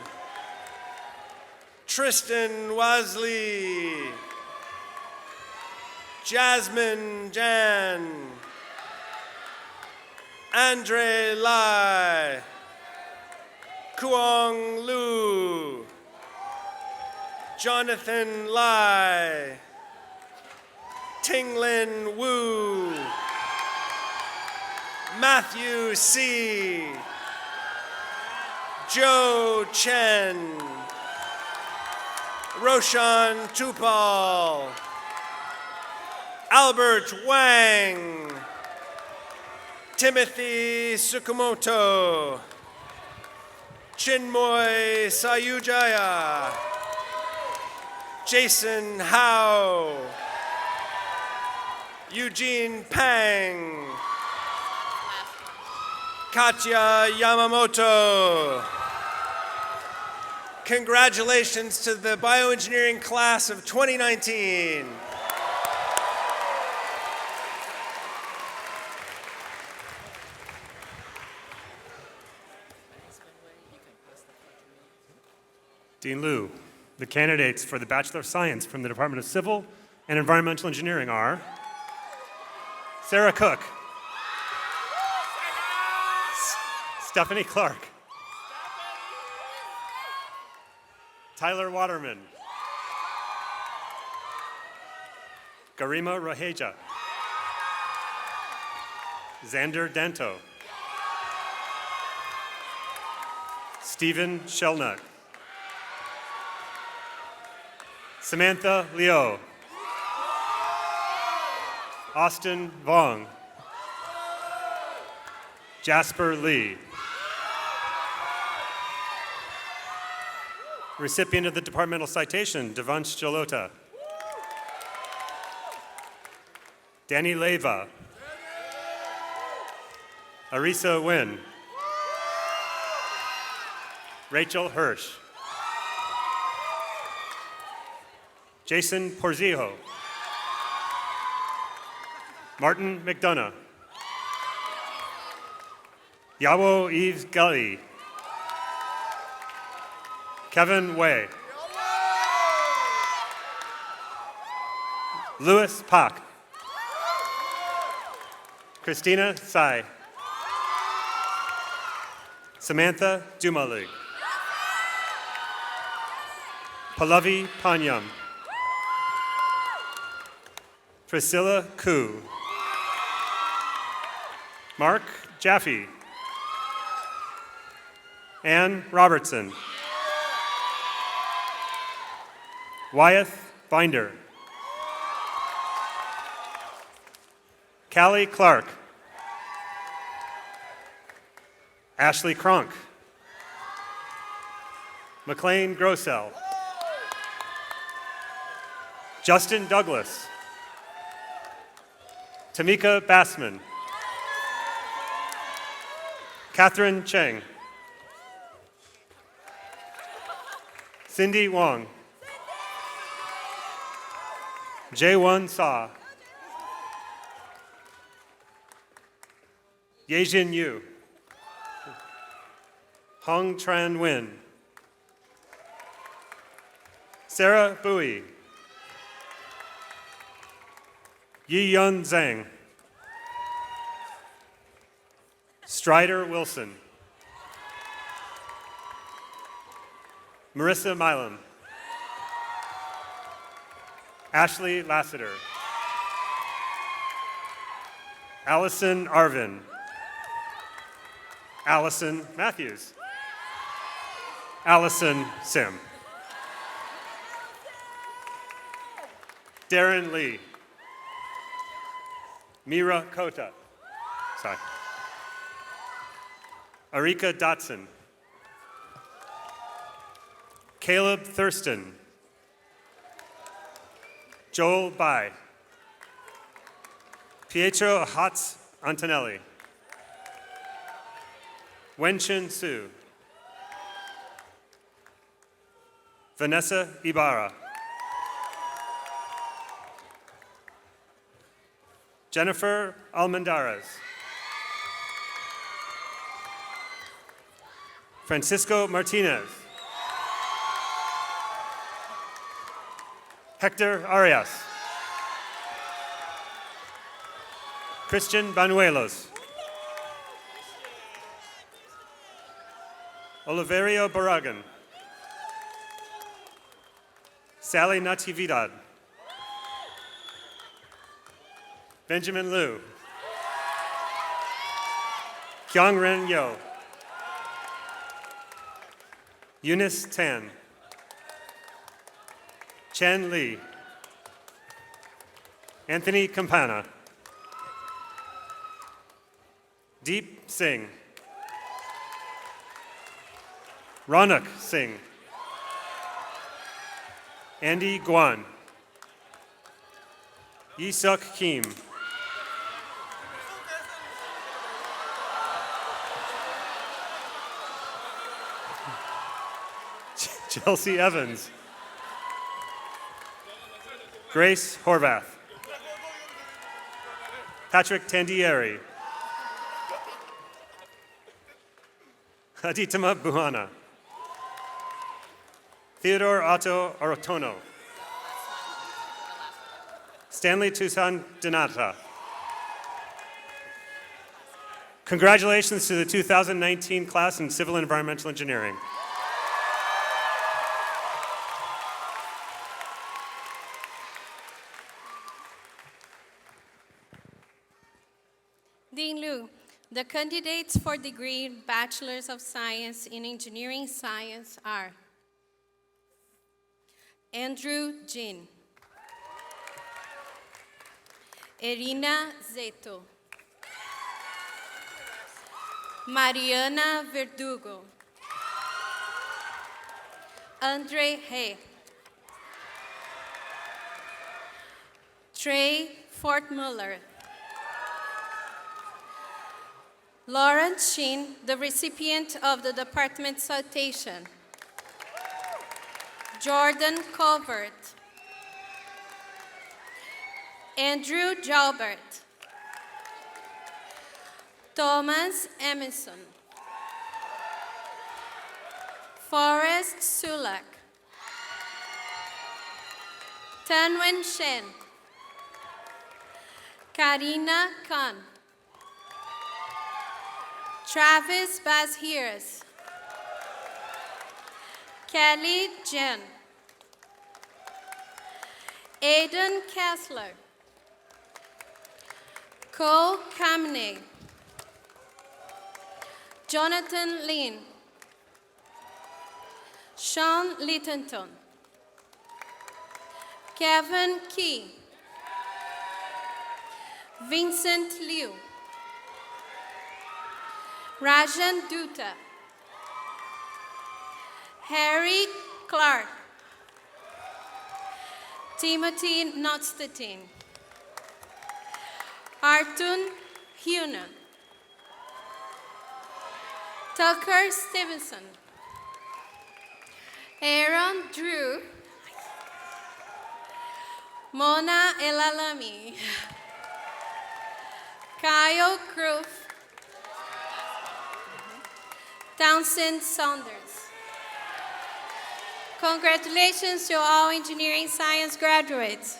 Tristan Wasley, Jasmine Jan, Andre Lai, Kuong Lu, Jonathan Lai, Tinglin Wu, Matthew C., Joe Chen, Roshan Tupal, Albert Wang, Timothy Tsukamoto, Chinmoy Sayujaya, Jason Howe, Eugene Pang, Katya Yamamoto. Congratulations to the bioengineering class of 2019. Dean Liu, the candidates for the Bachelor of Science from the Department of Civil and Environmental Engineering are Sarah Cook, Stephanie Clark, Tyler Waterman, Garima Raheja, Xander Danto, Stephen Shelnut, Samantha Liu, Austin Vong, Jasper Lee. Recipient of the departmental citation, Devansh Jalota. Danny Leva. Arisa Nguyen. Rachel Hirsch. Jason Porzijo. Martin McDonough. Yawo Yves Gully. Kevin Way. Louis Pak. Christina Tsai. Samantha Dumalig. Pallavi Panyam. Priscilla Koo. Mark Jaffe. Ann Robertson. Wyeth Binder. Callie Clark. Ashley Cronk. McLean Grossell. Justin Douglas. Tamika Bassman. Catherine Cheng. Cindy Wong. Jaewon Sa. Yejin Yu. Hong Tran Nguyen. Sarah Bui. Yi Yun Zhang. Strider Wilson. Marissa Milam. Ashley Lassiter. Allison Arvin. Allison Matthews. Allison Sim. Darren Lee. Mira Kota. Sorry. Arika Dotson. Caleb Thurston. Joel Bai. Pietro Hatz Antonelli. Wenchen Su. Vanessa Ibarra. Jennifer Almendarez. Francisco Martinez. Hector Arias. Christian Banuelos. Oliverio Barragan. Sally Natividad. Benjamin Liu. Kyung Ren Yo. Eunice Tan. Chen Li. Anthony Campana. Deep Singh. Ronak Singh. Andy Guan. Yisuk Kim. Chelsea Evans. Grace Horvath. Patrick Tandieri. Aditama Buhana. Theodore Otto Orotono. Stanley Tucson Donata. Congratulations to the 2019 class in Civil and Environmental Engineering. Dean Liu, the candidates for degree Bachelors of Science in Engineering Science are Andrew Jin, Irina Zeto, Mariana Verdugo, Andre Hay, Trey Fortmuller, Lawrence Sheen, the recipient of the department citation. Jordan Colbert. Andrew Jalbert. Thomas Emerson. Forrest Sulak. Tanwen Shen. Karina Khan. Travis Bazhiras. Kelly Jen. Aidan Kessler. Cole Kamney. Jonathan Lin. Sean Littenton. Kevin Key. Vincent Liu. Rajan Dutta. Harry Clark. Timothy Notstein. Artun Hunan. Tucker Stevenson. Aaron Drew. Mona Elalami. Kyle Kroof. Townsend Saunders. Congratulations to all engineering science graduates.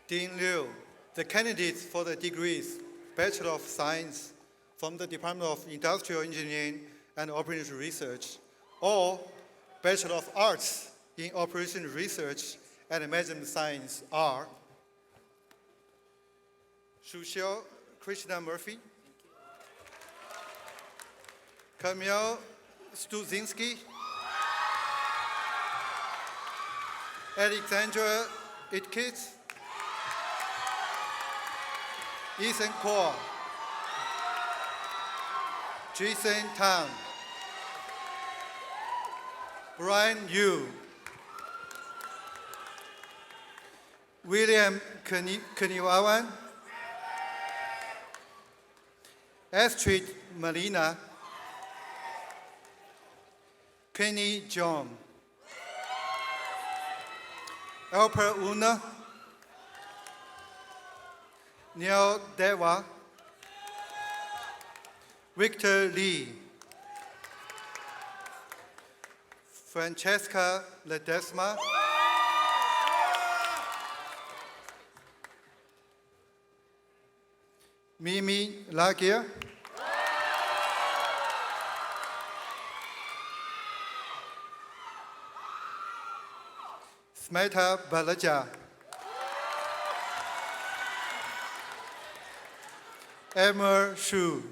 Dean Liu, the candidates for the degrees Bachelor of Science from the Department of Industrial Engineering and Operations Research, or Bachelor of Arts in Operations Research and Management Science are Sushil Krishna Murphy, Kamil Stuzinski, Alexandra Itkitz, Ethan Kaur, Jason Tan, Brian Yu, William Kaniwawan, Astrid Molina, Kenny John, Alper Una, Neil Deva, Victor Lee, Francesca Ledesma, Mimi Lagia, Smeta Balaja, Emma Shu,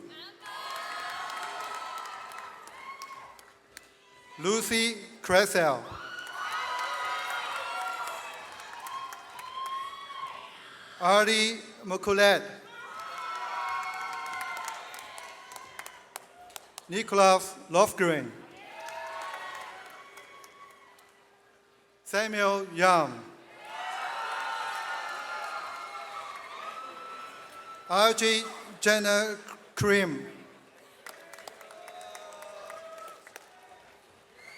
Lucy Cressell, Arlie Maculet, Nicholas Lofgren, Samuel Young, RJ Jenna Krim,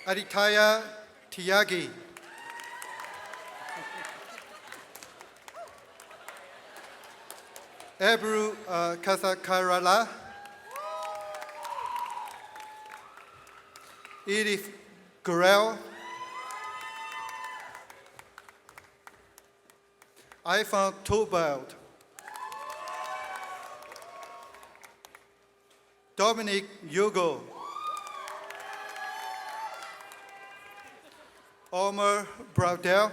Aditya Tiagi, Ebru Kasakarala, Edith Gurel, Ivan Tobald, Dominic Yugo, Omar Braudel,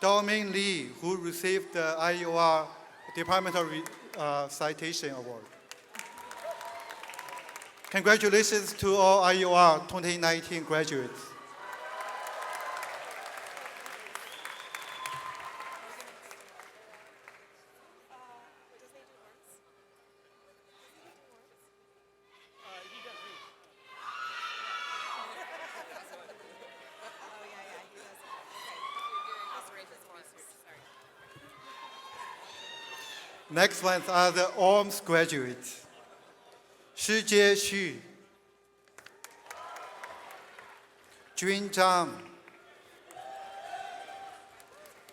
Domin Lee, who received the IUR Departmental Citation Award. Congratulations to all IUR 2019 graduates. Next ones are the ORMS graduates. Shijie Xu, Jun Zhang,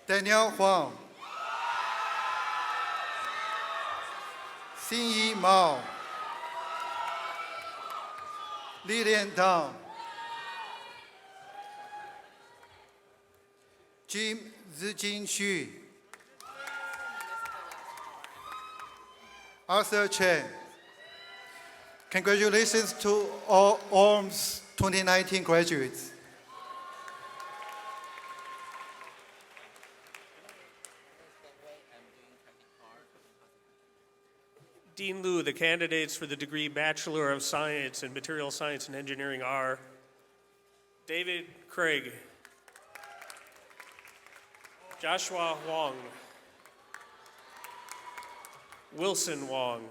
Daniel Huang, Xinyi Mao, Lilian Tang, Jim Zijin Xu, Arthur Chen. Congratulations to all ORMS 2019 graduates. Dean Liu, the candidates for the degree Bachelor of Science in Material Science and Engineering are David Craig, Joshua Huang, Wilson Wong,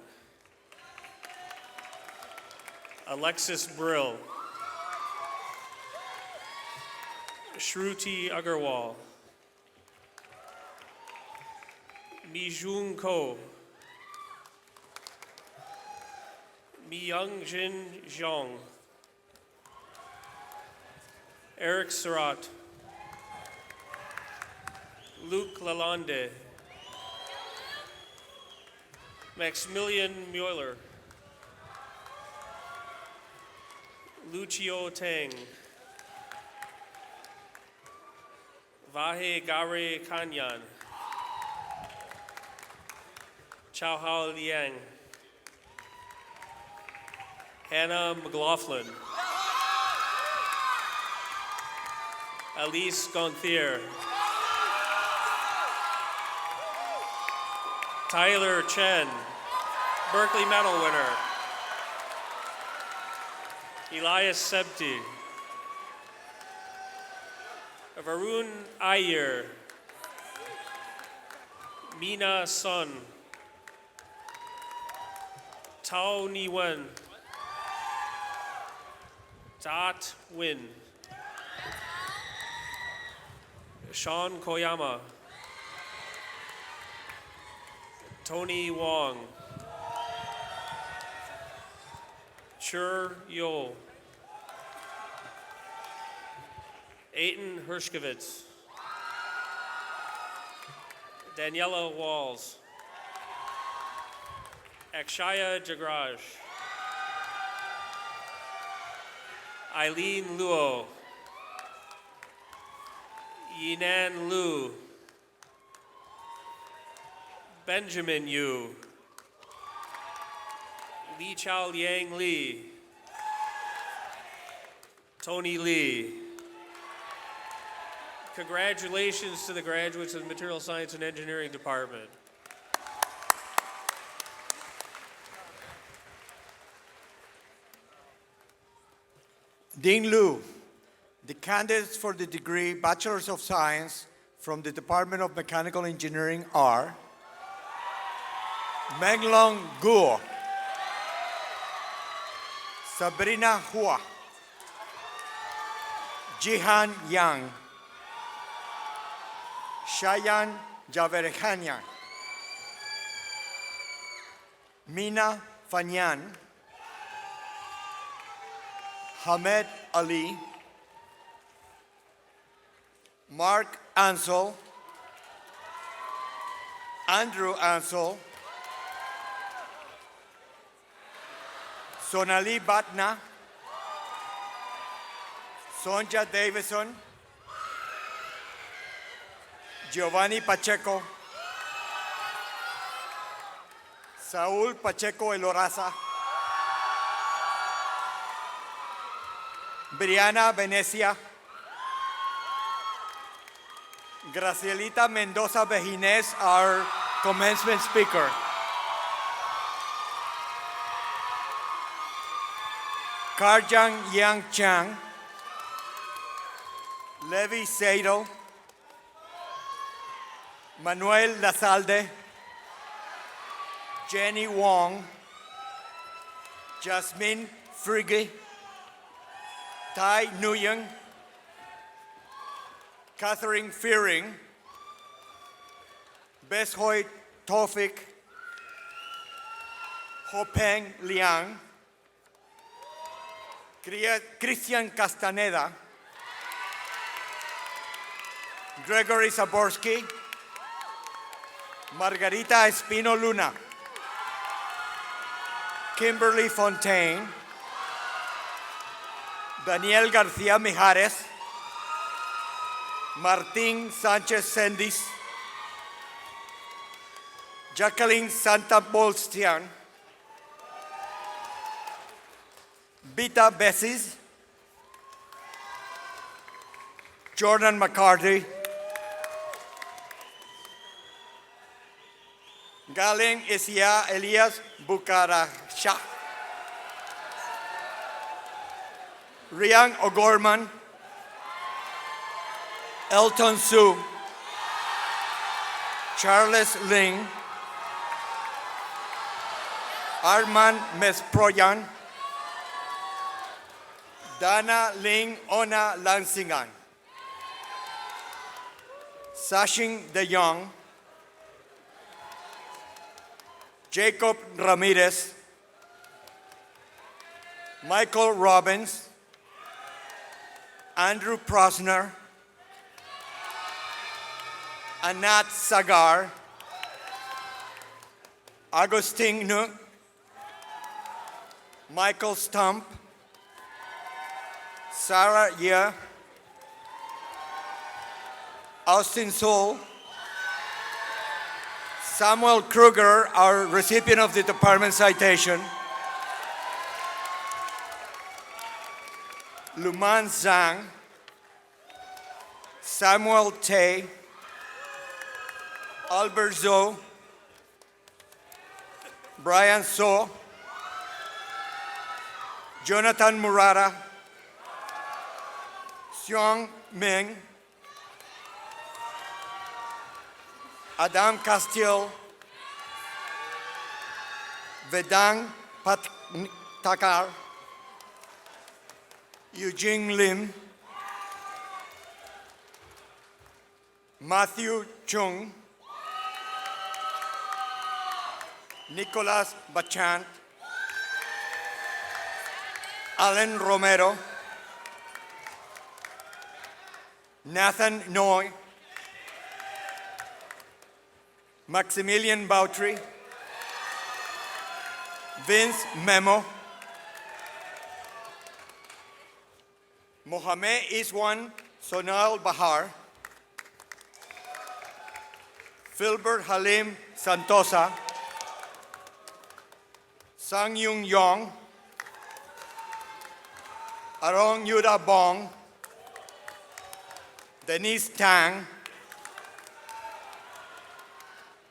Alexis Brill, Shruti Agarwal, Mijun Ko, Miyoungjin Zhang, Eric Surratt, Luc Lalonde, Maximilian Mueller, Lucio Tang, Vahe Gare Kanyan, Chao Hao Liang, Hannah McLaughlin, Elise Gonthier, Tyler Chen, Berkeley Medal winner, Elias Sebti, Varun Iyer, Mina Sun, Tao Niwen, Dot Win, Sean Koyama, Tony Wong, Chur Yo, Aiton Hershkovitz, Daniela Walls, Akshaya Jagraj, Eileen Luo, Yinan Lu, Benjamin Yu, Li Chao Liang Li, Tony Lee. Congratulations to the graduates of the Material Science and Engineering Department. Dean Liu, the candidates for the degree Bachelors of Science from the Department of Mechanical Engineering are Menglong Guo, Sabrina Hua, Jihan Yang, Shayan Javerkhanian, Mina Fanyan, Hamed Ali, Mark Ansel, Andrew Ansel, Sonali Batna, Sonja Davison, Giovanni Pacheco, Saul Pacheco Eloraza, Brianna Venecia, Gracielita Mendoza Bejines, our commencement speaker. Karjang Yang Chang, Levi Seidel, Manuel Lazalde, Jenny Wong, Jasmine Frigge, Tai Nguyen, Catherine Fearing, Beshoy Tofik, Hopeng Liang, Christian Castaneda, Gregory Zaborsky, Margarita Espino Luna, Kimberly Fontaine, Daniel Garcia Mijares, Martín Sánchez Sendis, Jacqueline Santa Bolstian, Vita Bessis, Jordan McCarthy, Galen Isia Elias Bukarasha, Rian O'Gorman, Elton Su, Charles Ling, Arman Mesproyan, Dana Ling Ona Lansingan, Sachin De Jong, Jacob Ramirez, Michael Robbins, Andrew Prosner, Anat Sagar, Agustin Nuk, Michael Stump, Sarah Ye, Austin Soul, Samuel Kruger, our recipient of the department citation, Luman Zhang, Samuel Tay, Albert Zhou, Brian So, Jonathan Murata, Xiong Ming, Adam Castillo, Vedang Takar, Eugene Lim, Matthew Chung, Nicolas Bachant, Alan Romero, Nathan Noy, Maximilian Bautry, Vince Memo, Mohamed Iswan Sonal Bahar, Filbert Halim Santosa, Sang Yung Yong, Arong Yuda Bong, Denise Tang,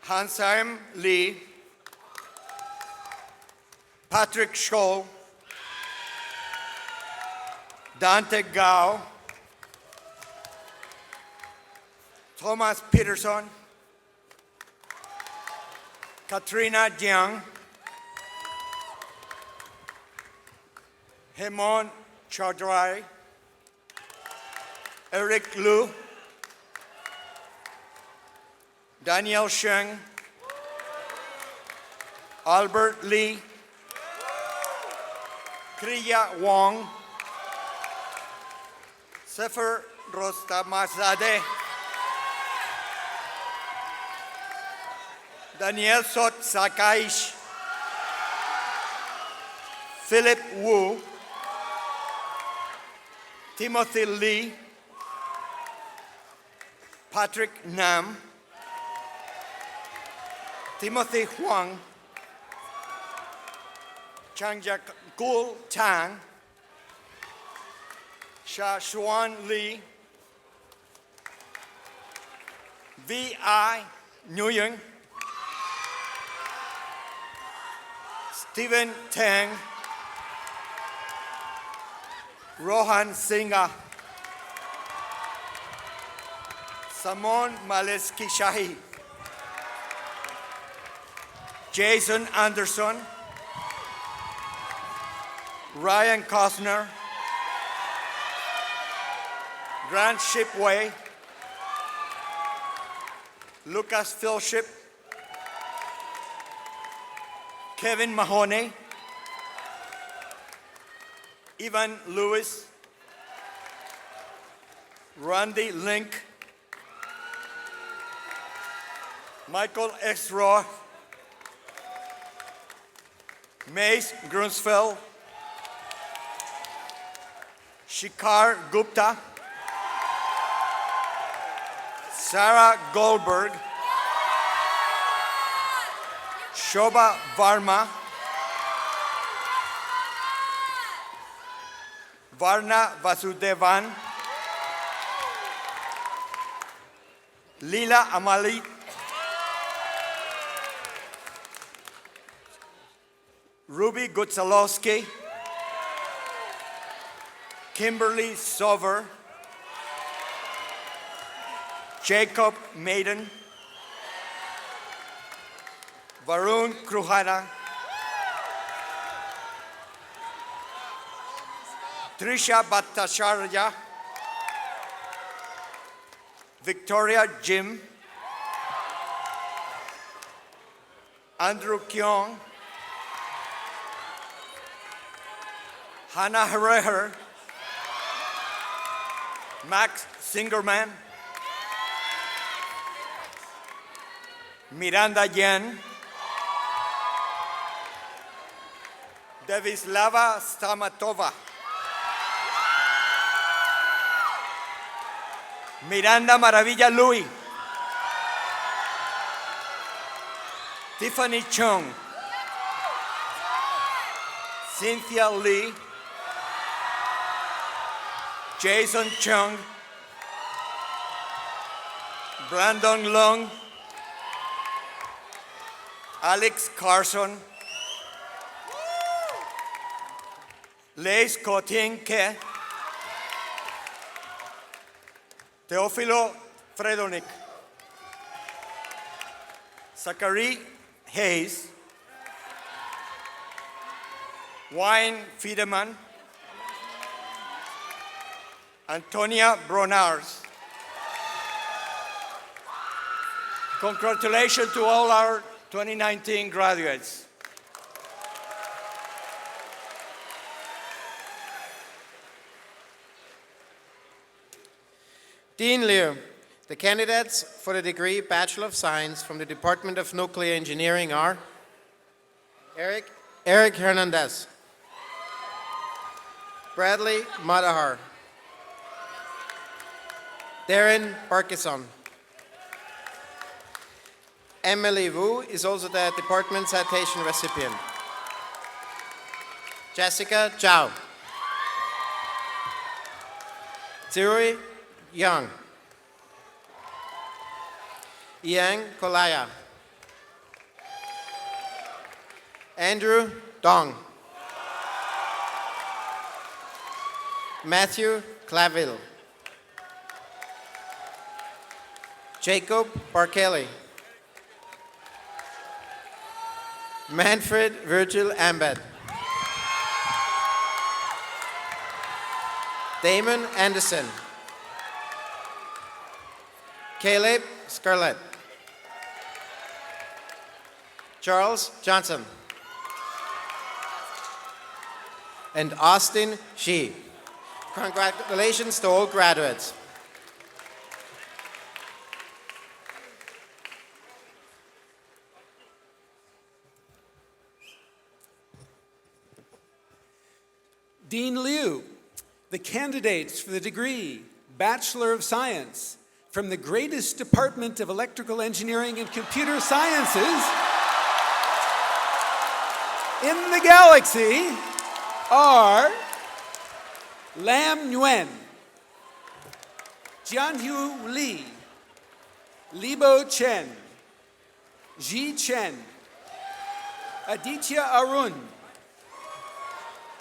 Hansheim Lee, Patrick Scholl, Dante Gao, Thomas Peterson, Katrina Jiang, Hemon Chaudhary, Eric Liu, Daniel Sheng, Albert Lee, Kriya Wong, Sefer Rostamazadeh, Daniel Sot Sakaish, Philip Wu, Timothy Lee, Patrick Nam, Timothy Huang, Changjakul Tang, Sha Xuan Lee, V.I. Nguyen, Stephen Tang, Rohan Singha, Samon Maleski Shahi, Jason Anderson, Ryan Costner, Grant Shipway, Lucas Philship, Kevin Mahoney, Ivan Lewis, Randy Link, Michael X. Roth, Mace Grunsfeld, Shikhar Gupta, Sarah Goldberg, Shobha Varma, Varna Vasudevan, Leela Amali, Ruby Gutsalowski, Kimberly Sover, Jacob Maiden, Varun Kruhana, Trisha Bhattacharya, Victoria Jim, Andrew Kyong, Hannah Herrera, Max Singerman, Miranda Yen, Devislava Stamatova, Miranda Maravilla Louis, Tiffany Chung, Cynthia Lee, Jason Chung, Brandon Long, Alex Carson, Leis Kotinke, Teófilo Fredonik, Zachary Hayes, Wayne Fiedemann, Antonia Bronars. Congratulations to all our 2019 graduates. Dean Liu, the candidates for the degree Bachelor of Science from the Department of Nuclear Engineering are Eric Hernandez, Bradley Madahar, Darren Parkinson. Emily Wu is also the department citation recipient. Jessica Zhao. Zirui Yang. Ian Kolaya. Andrew Dong. Matthew Clavill. Jacob Barkelli. Manfred Virgil Ambed. Damon Anderson. Caleb Scarlett. Charles Johnson. And Austin Shi. Congratulations to all graduates. Dean Liu, the candidates for the degree Bachelor of Science from the greatest department of electrical engineering and computer sciences in the galaxy are Lam Nguyen, Jianhu Li, Libo Chen, Ji Chen, Aditya Arun,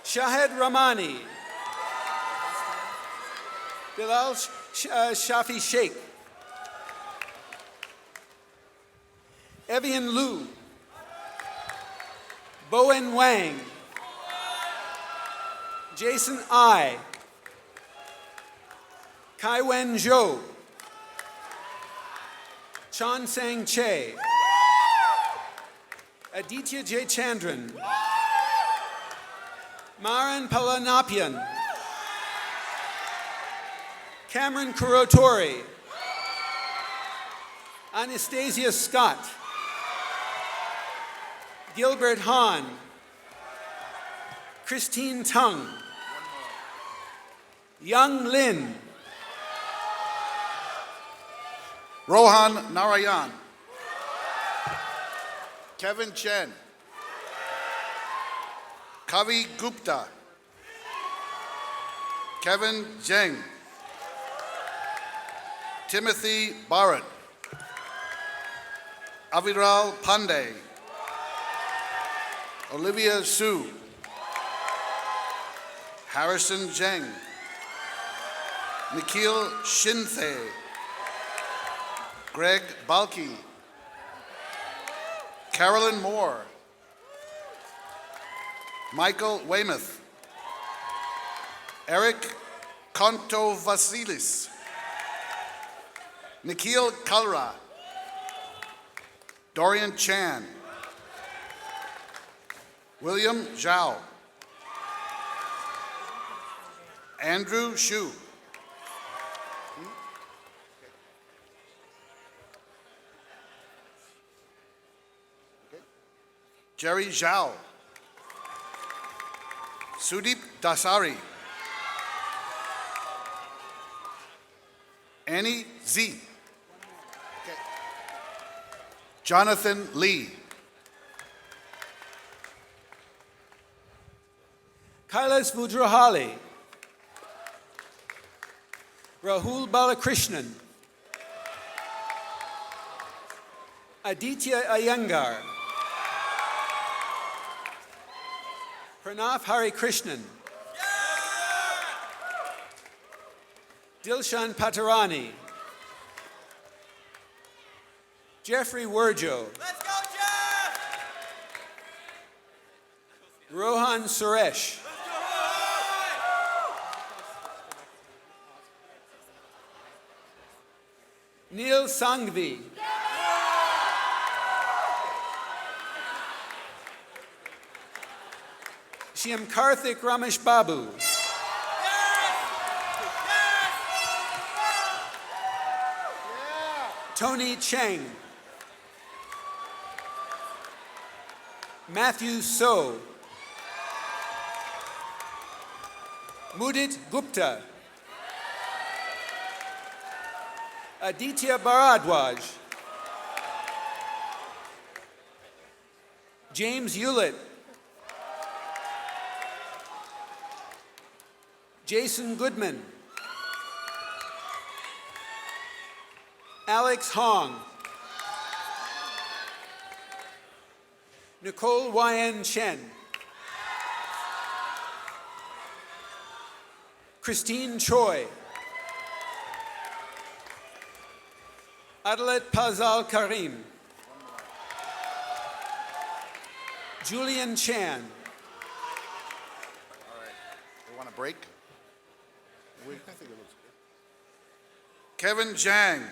Shahed Rahmani, Bilal Shafi Sheikh, Evian Liu, Bowen Wang, Jason Ai, Kai Wen Zhou, Chan Sang Che, Aditya J. Chandran. Maran Palanapian. Cameron Kurotori. Anastasia Scott. Gilbert Hahn. Christine Tung. Young Lin. Rohan Narayan. Kevin Chen. Kavi Gupta. Kevin Zheng. Timothy Barrett. Aviral Pandey. Olivia Su. Harrison Zheng. Nikhil Shinthe. Greg Balke. Carolyn Moore. Michael Weymouth. Eric Kontovasilis. Nikhil Kalra. Dorian Chan. William Zhao. Andrew Shu. Jerry Zhao. Sudeep Dasari. Annie Z. Jonathan Lee. Kailas Vudrahali. Rahul Balakrishnan. Aditya Iyengar. Pranav Harikrishnan. Dilshan Patarani. Jeffrey Wurjo. Let's go, Jeff! Rohan Suresh. Neil Sanghvi. Shyam Karthik Ramesh Babu. Tony Cheng. Matthew So. Mudit Gupta. Aditya Bharadwaj. James Hewlett. Jason Goodman. Alex Hong. Nicole Wyan Chen. Christine Choi. Adalet Pazal Karim. Julian Chan. All right. We want a break? I think it looks good. Kevin Zhang.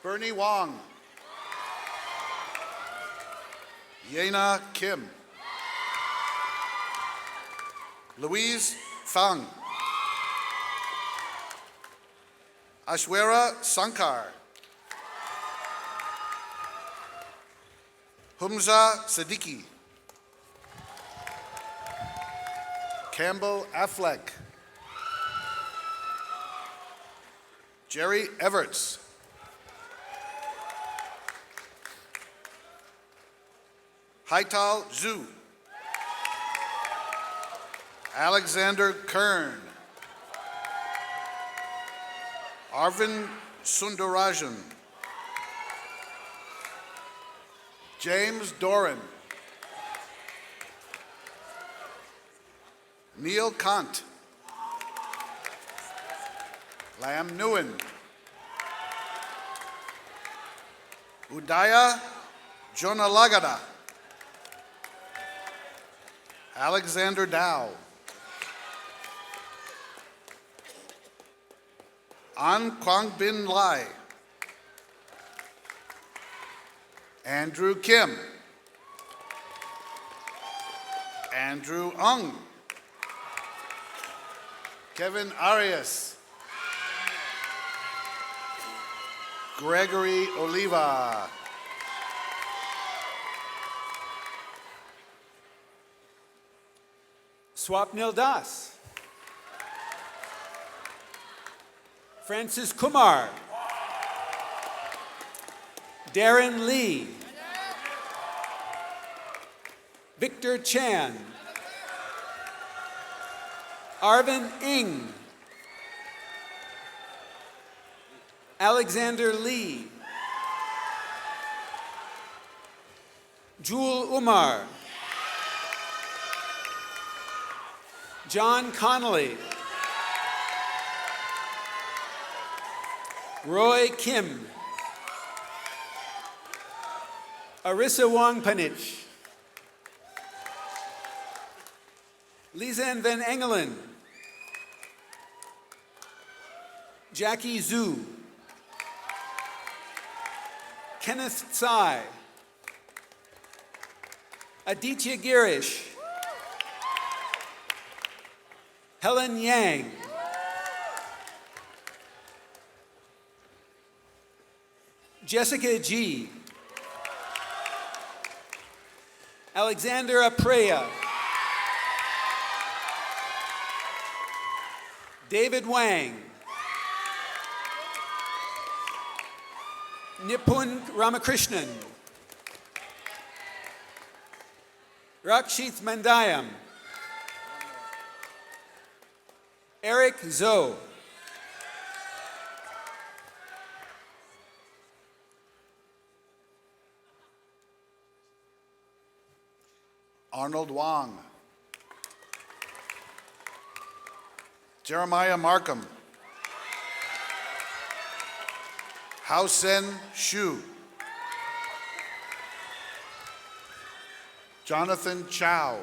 Bernie Wong. Yena Kim. Louise Fang. Ashwara Sankar. Humza Siddiqui. Campbell Affleck. Jerry Everts. Haital Zhu. Alexander Kern. Arvind Sundarajan. James Doran. Neil Kant. Lam Nguyen. Udaya Jonalagada. Alexander Dow. An Quang Bin Lai. Andrew Kim. Andrew Ung. Kevin Arias. Gregory Oliva. Swapnil Das. Francis Kumar. Darren Lee. Victor Chan. Arvin Ng. Alexander Lee. Jewel Umar. John Connolly. Roy Kim. Arissa Wongpanich. Lizanne Van Engelen. Jackie Zhu. Kenneth Tsai. Aditya Girish. Helen Yang. Jessica G. Alexander Apreya. David Wang. Nipun Ramakrishnan. Rakshith Mandayam. Eric Zoe. Arnold Wong. Jeremiah Markham. Hao-Sen Shu. Jonathan Chow.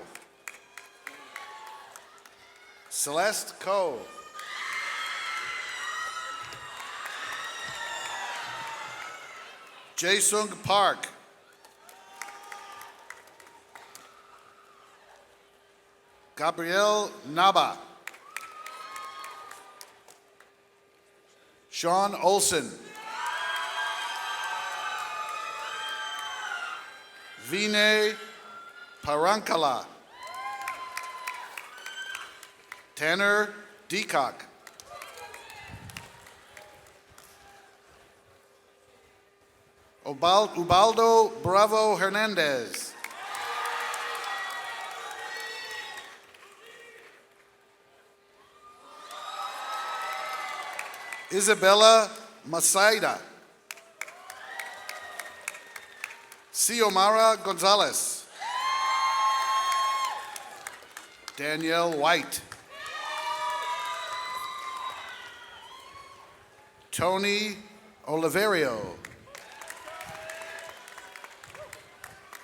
Celeste Ko. Jae-Sung Park. Gabrielle Naba. Sean Olson. Vinay Parankala. Tanner Deacock. Ubaldo Bravo Hernandez. Isabella Masaida. Xiomara Gonzalez. Danielle White. Tony Oliverio.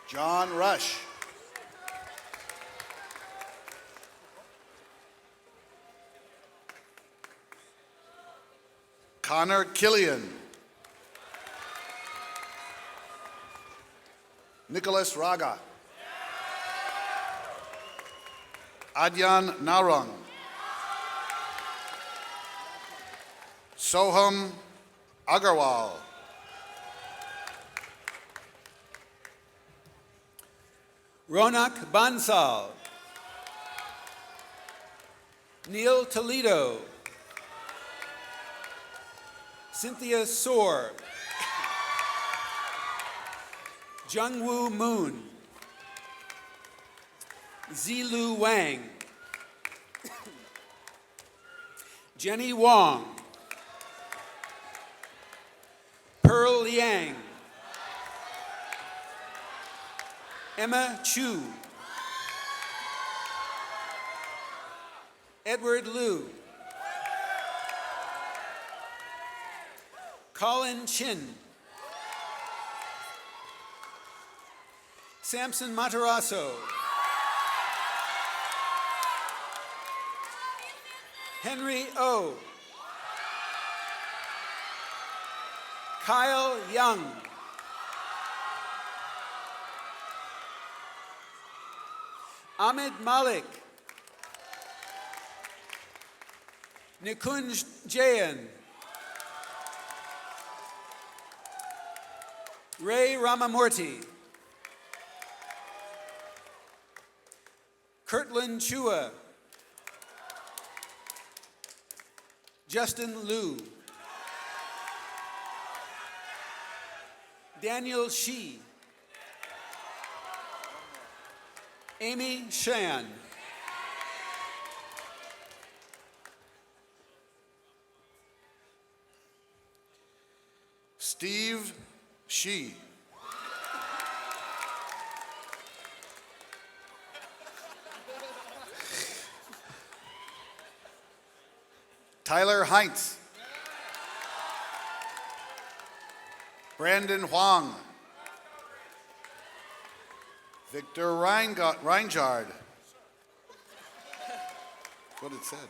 John Rush. Connor Killian. Nicholas Raga. Adyan Narang. Soham Agarwal. Ronak Bansal. Neil Toledo. Cynthia Soar. Jungwoo Moon. Zilu Wang. Jenny Wong. Pearl Yang. Emma Chu. Edward Liu. Colin Chin. Samson Matarasso. Henry O. Kyle Young. Ahmed Malik. Nikunj Jayan. Ray Ramamurthy. Kirtland Chua. Justin Liu. Daniel Shi. Amy Shan. Steve Shi. Tyler Heinz. Brandon Huang. Victor Reinjard. That's what it said.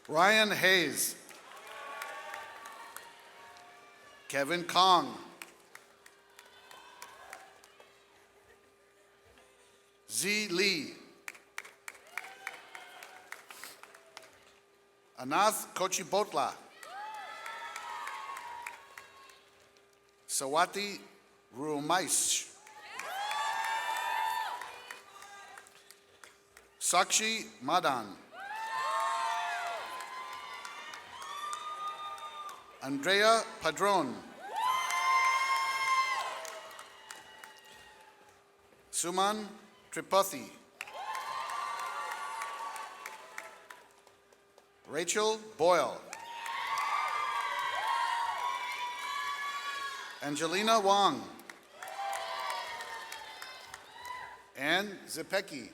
Ryan Hayes. Kevin Kong. Z. Lee. Anath Kochibotla. Sawati Rumaish. Sakshi Madan. Andrea Padron. Suman Tripathi. Rachel Boyle. Angelina Wang. Ann Zepecki.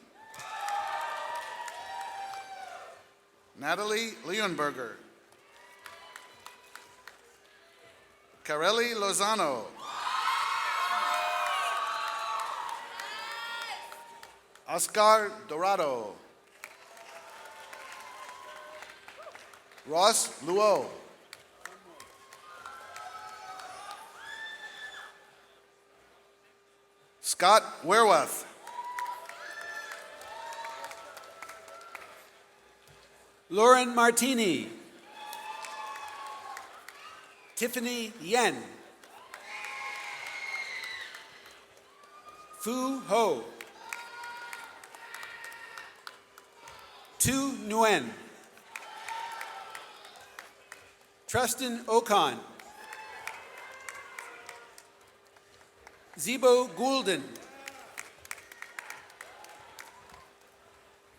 Natalie Leonberger. Carelli Lozano. Oscar Dorado. Ross Luo. Scott Werworth. Lauren Martini. Tiffany Yen. Fu Ho. Tu Nguyen. Tristan Okan. Zibo Goulden.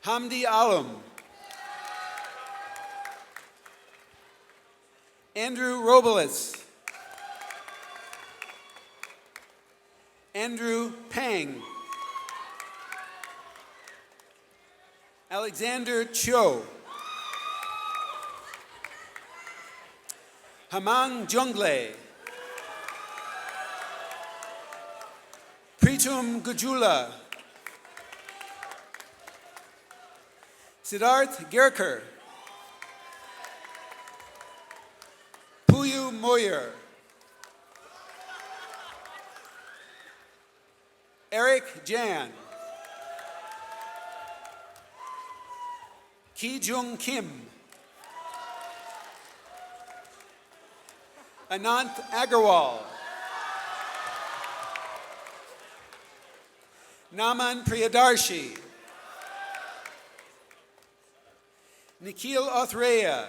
Hamdi Alam. Andrew Robles. Andrew Pang. Alexander Cho. Hamang Jungle. Pritum Gujula. Siddharth Gerker. Puyu Moyer. Eric Jan. Ki Jung Kim. Anant Agarwal. Naman Priyadarshi. Nikhil Othreya.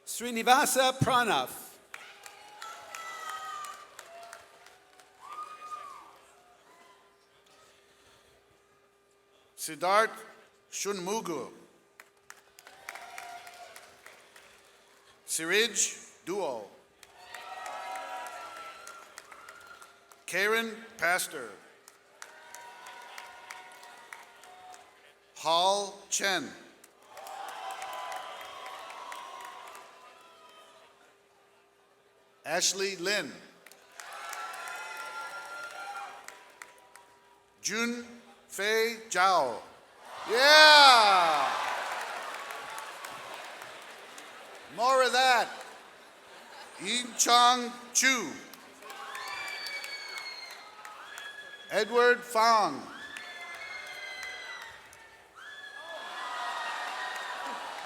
Srinivasa Pranav. Siddharth Shunmugu. Sirij Duo. Karen Pastor. Hall Chen. Ashley Lin. Jun Fei Zhao. Yeah! More of that. Yin Chong Chu. Edward Fong.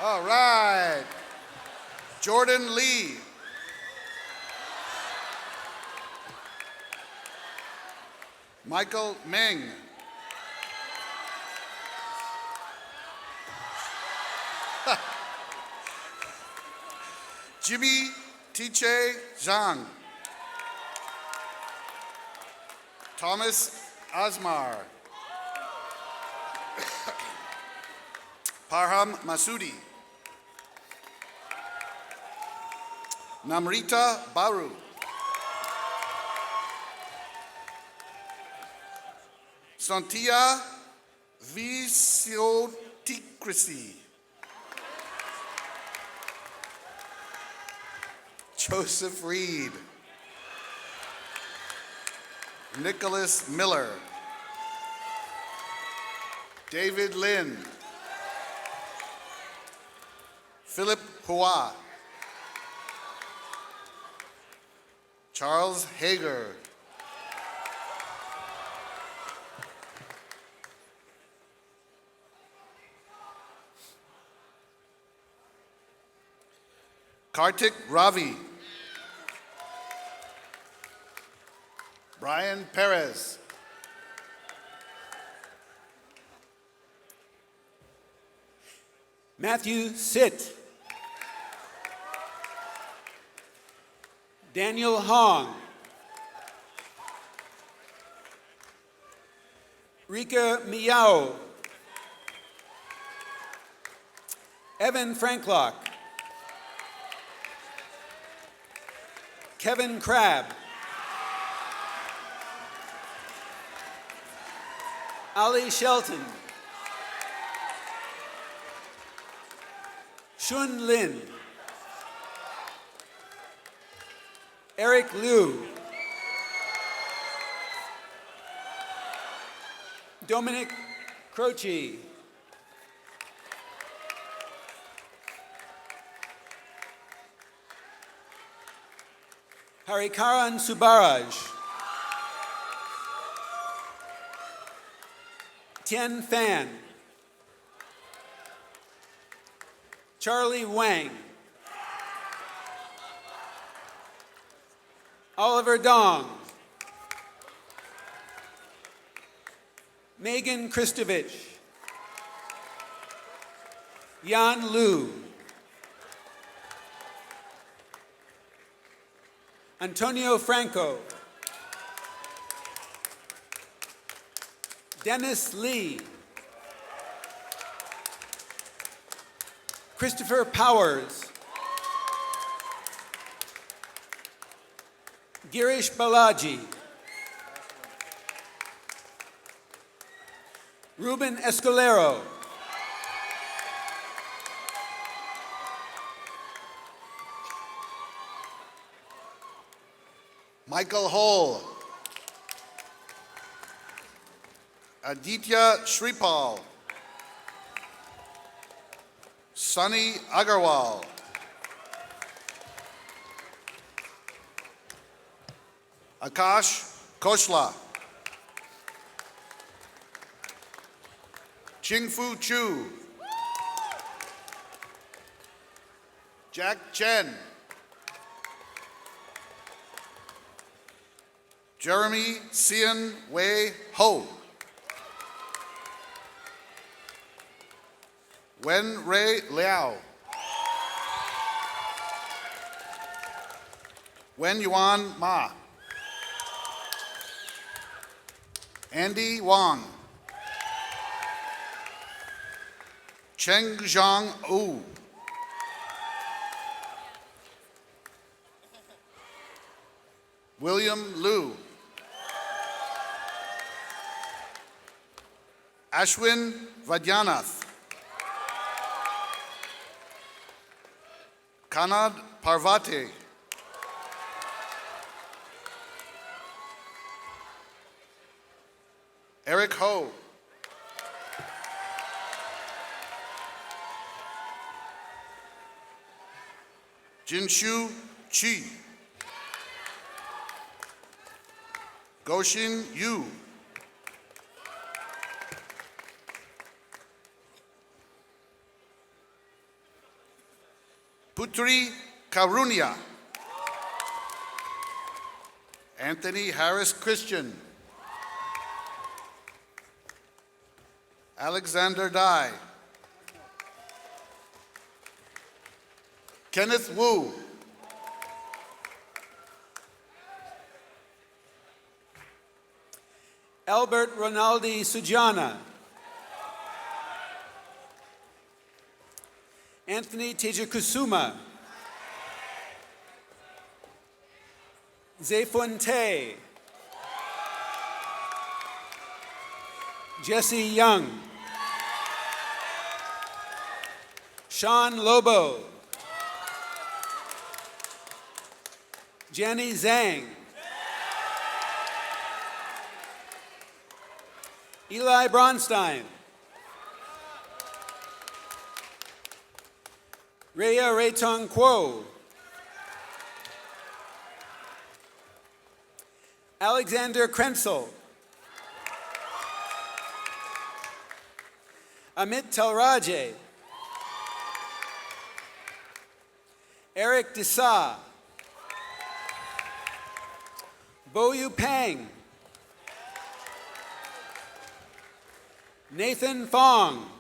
All right. Jordan Lee. Michael Meng. Jimmy Tiche Zhang. Thomas Asmar. Parham Masudi. Namrita Baru. Santia Visiotikrisi. Joseph Reed. Nicholas Miller. David Lin. Philip Hua. Charles Hager. Kartik Ravi. Brian Perez. Matthew Sitt. Daniel Hong. Rika Miao. Evan Franklock. Kevin Crabb. Ali Shelton. Shun Lin. Eric Liu. Dominic Croce. Harikaran Subaraj. Tien Fan. Charlie Wang. Oliver Dong. Megan Kristovich. Yan Lu. Antonio Franco. Dennis Lee. Christopher Powers. Girish Balaji. Ruben Escalero. Michael Hole. Aditya Shripal. Sunny Agarwal. Akash Koshla. Chingfu Chu. Jack Chen. Jeremy Sian Wei Ho. Wen Ray Liao. Wen Yuan Ma. Andy Wang. Cheng Zhang Wu. William Liu. Ashwin Vadyanath. Kanad Parvati. Eric Ho. Jinshu Chi. Goshin Yu. Putri Karunia. Anthony Harris Christian. Alexander Dye. Kenneth Wu. Albert Ronaldi Sujana. Anthony Tejakusuma. Zefonte. Jesse Young. Sean Lobo. Jenny Zhang. Eli Bronstein. Rhea Raytong Kuo. Alexander Krenzel. Amit Talraje. Eric Desa. Boyu Pang. Nathan Fong.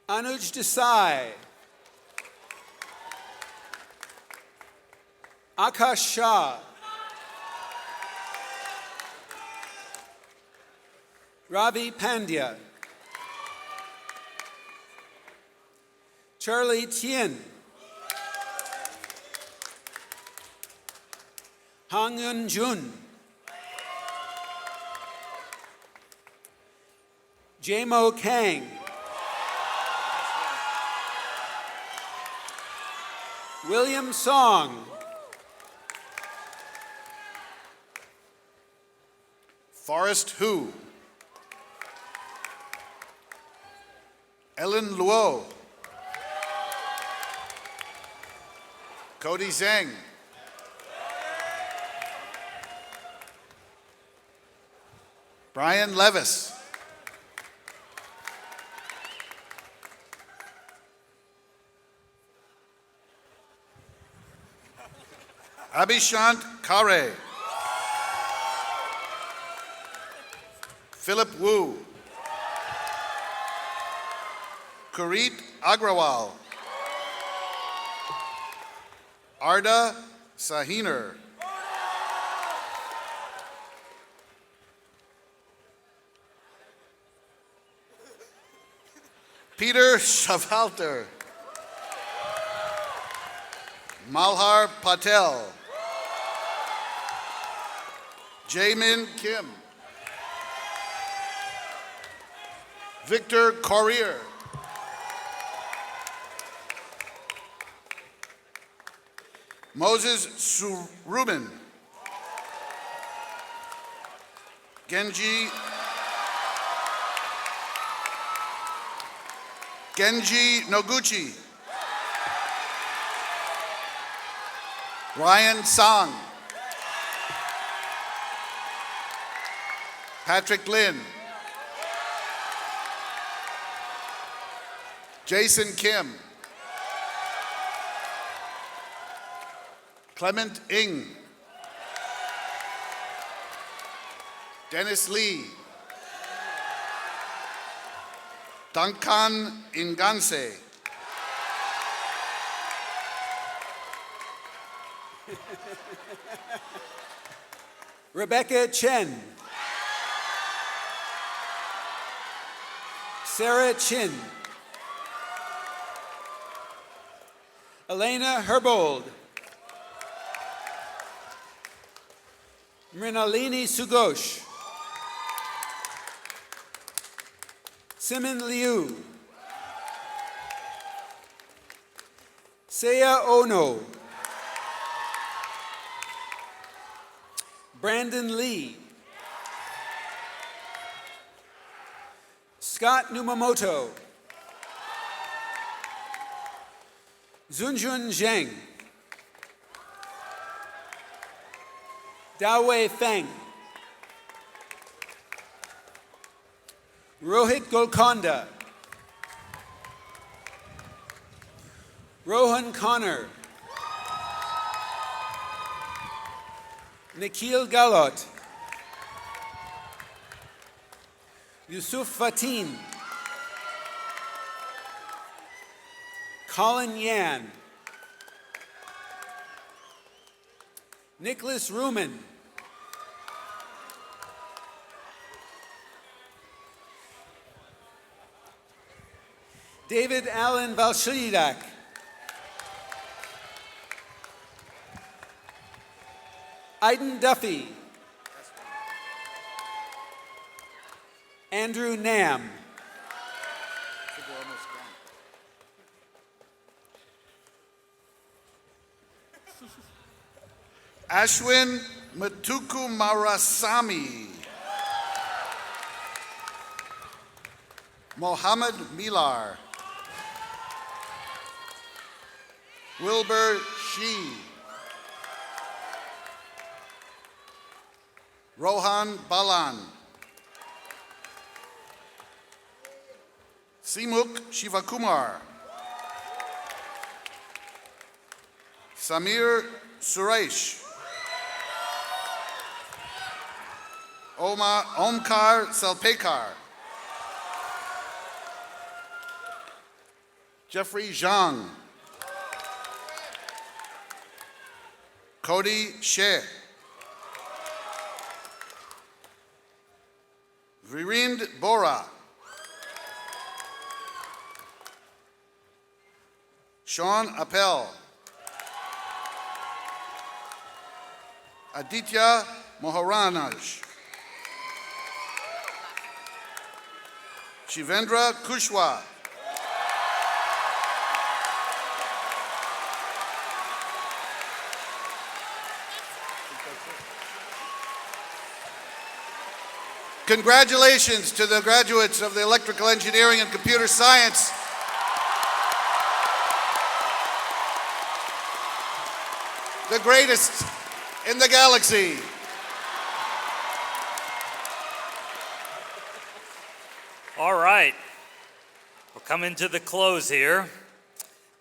Anuj Desai. Akash Shah. Ravi Pandya. Charlie Tien. Hang Yun Jun. Jamo Kang. William Song. Forrest Hu. Ellen Luo. Cody Zhang. Brian Levis. Abhishant Kare. Philip Wu. Kurit Agrawal. Arda Sahiner. Peter Shavalter. Malhar Patel. Jamin Kim. Victor Corrier. Moses Surubin. Genji Noguchi. Ryan Song. Patrick Lin. Jason Kim. Clement Ng. Dennis Lee. Duncan Inganse. Rebecca Chen. Sarah Chin. Elena Herbold. Mrinalini Sugosh. Simon Liu. Seiya Ono. Brandon Lee. Scott Numamoto. Zunjun Zheng. Dawei Feng. Rohit Golconda. Rohan Connor. Nikhil Galot. Yusuf Fatin. Colin Yan. Nicholas Ruman. David Allen Valshidak. Aiden Duffy. Andrew Nam. Ashwin Matuku Marasamy. Mohammed Milar. Wilbur Shi. Rohan Balan. Simuk Shivakumar. Samir Suresh. Omkar Salpekar. Jeffrey Zhang. Cody Sheh. Virind Bora. Sean Appel. Aditya Moharanaj. Shivendra Kushwa. Congratulations to the graduates of the Electrical Engineering and Computer Science. The greatest in the galaxy. All right. We're coming to the close here.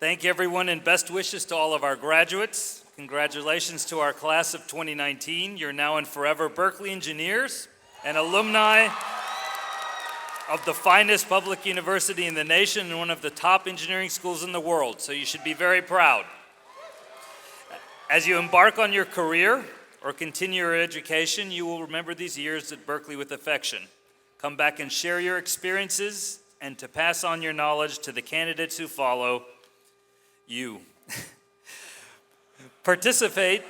Thank you, everyone, and best wishes to all of our graduates. Congratulations to our class of 2019. You're now and forever Berkeley engineers and alumni of the finest public university in the nation and one of the top engineering schools in the world, so you should be very proud. As you embark on your career or continue your education, you will remember these years at Berkeley with affection. Come back and share your experiences and to pass on your knowledge to the candidates who follow you. Participate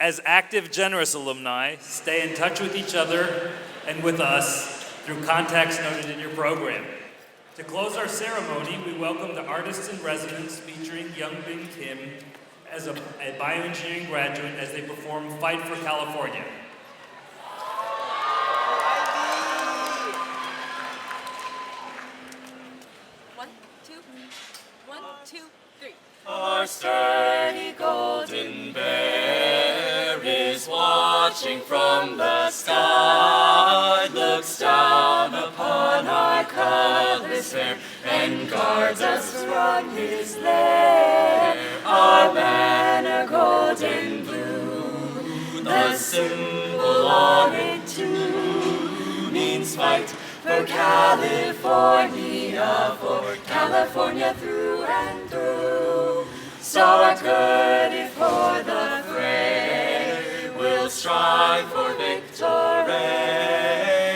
as active, generous alumni. Stay in touch with each other and with us through contacts noted in your program. To close our ceremony, we welcome the artists in residence featuring Youngbin Kim as a bioengineering graduate as they perform Fight for California. One, two, three. Our sturdy golden bear is watching from the sky, looks down upon our colorless fair, and guards us from his lair. Our banner golden blue, the symbol on it too, means fight for California through and through. So our good for the fray, we'll strive for victory.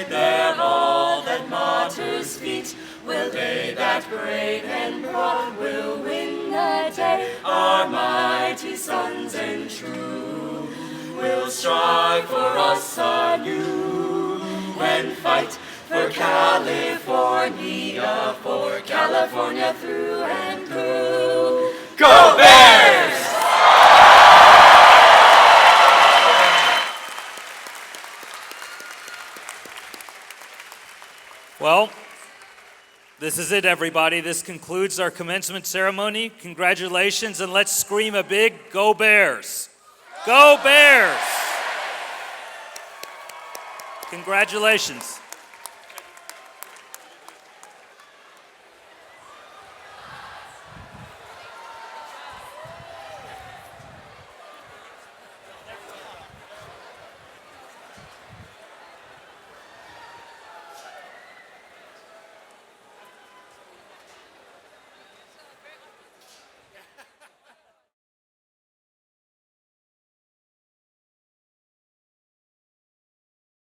There all that martyrs' feet will lay, that brave and broad will win the day. Our mighty sons and true will strive for us anew and fight for California through and through. Go Bears! Well, this is it, everybody. This concludes our commencement ceremony. Congratulations, and let's scream a big Go Bears! Go Bears! Congratulations.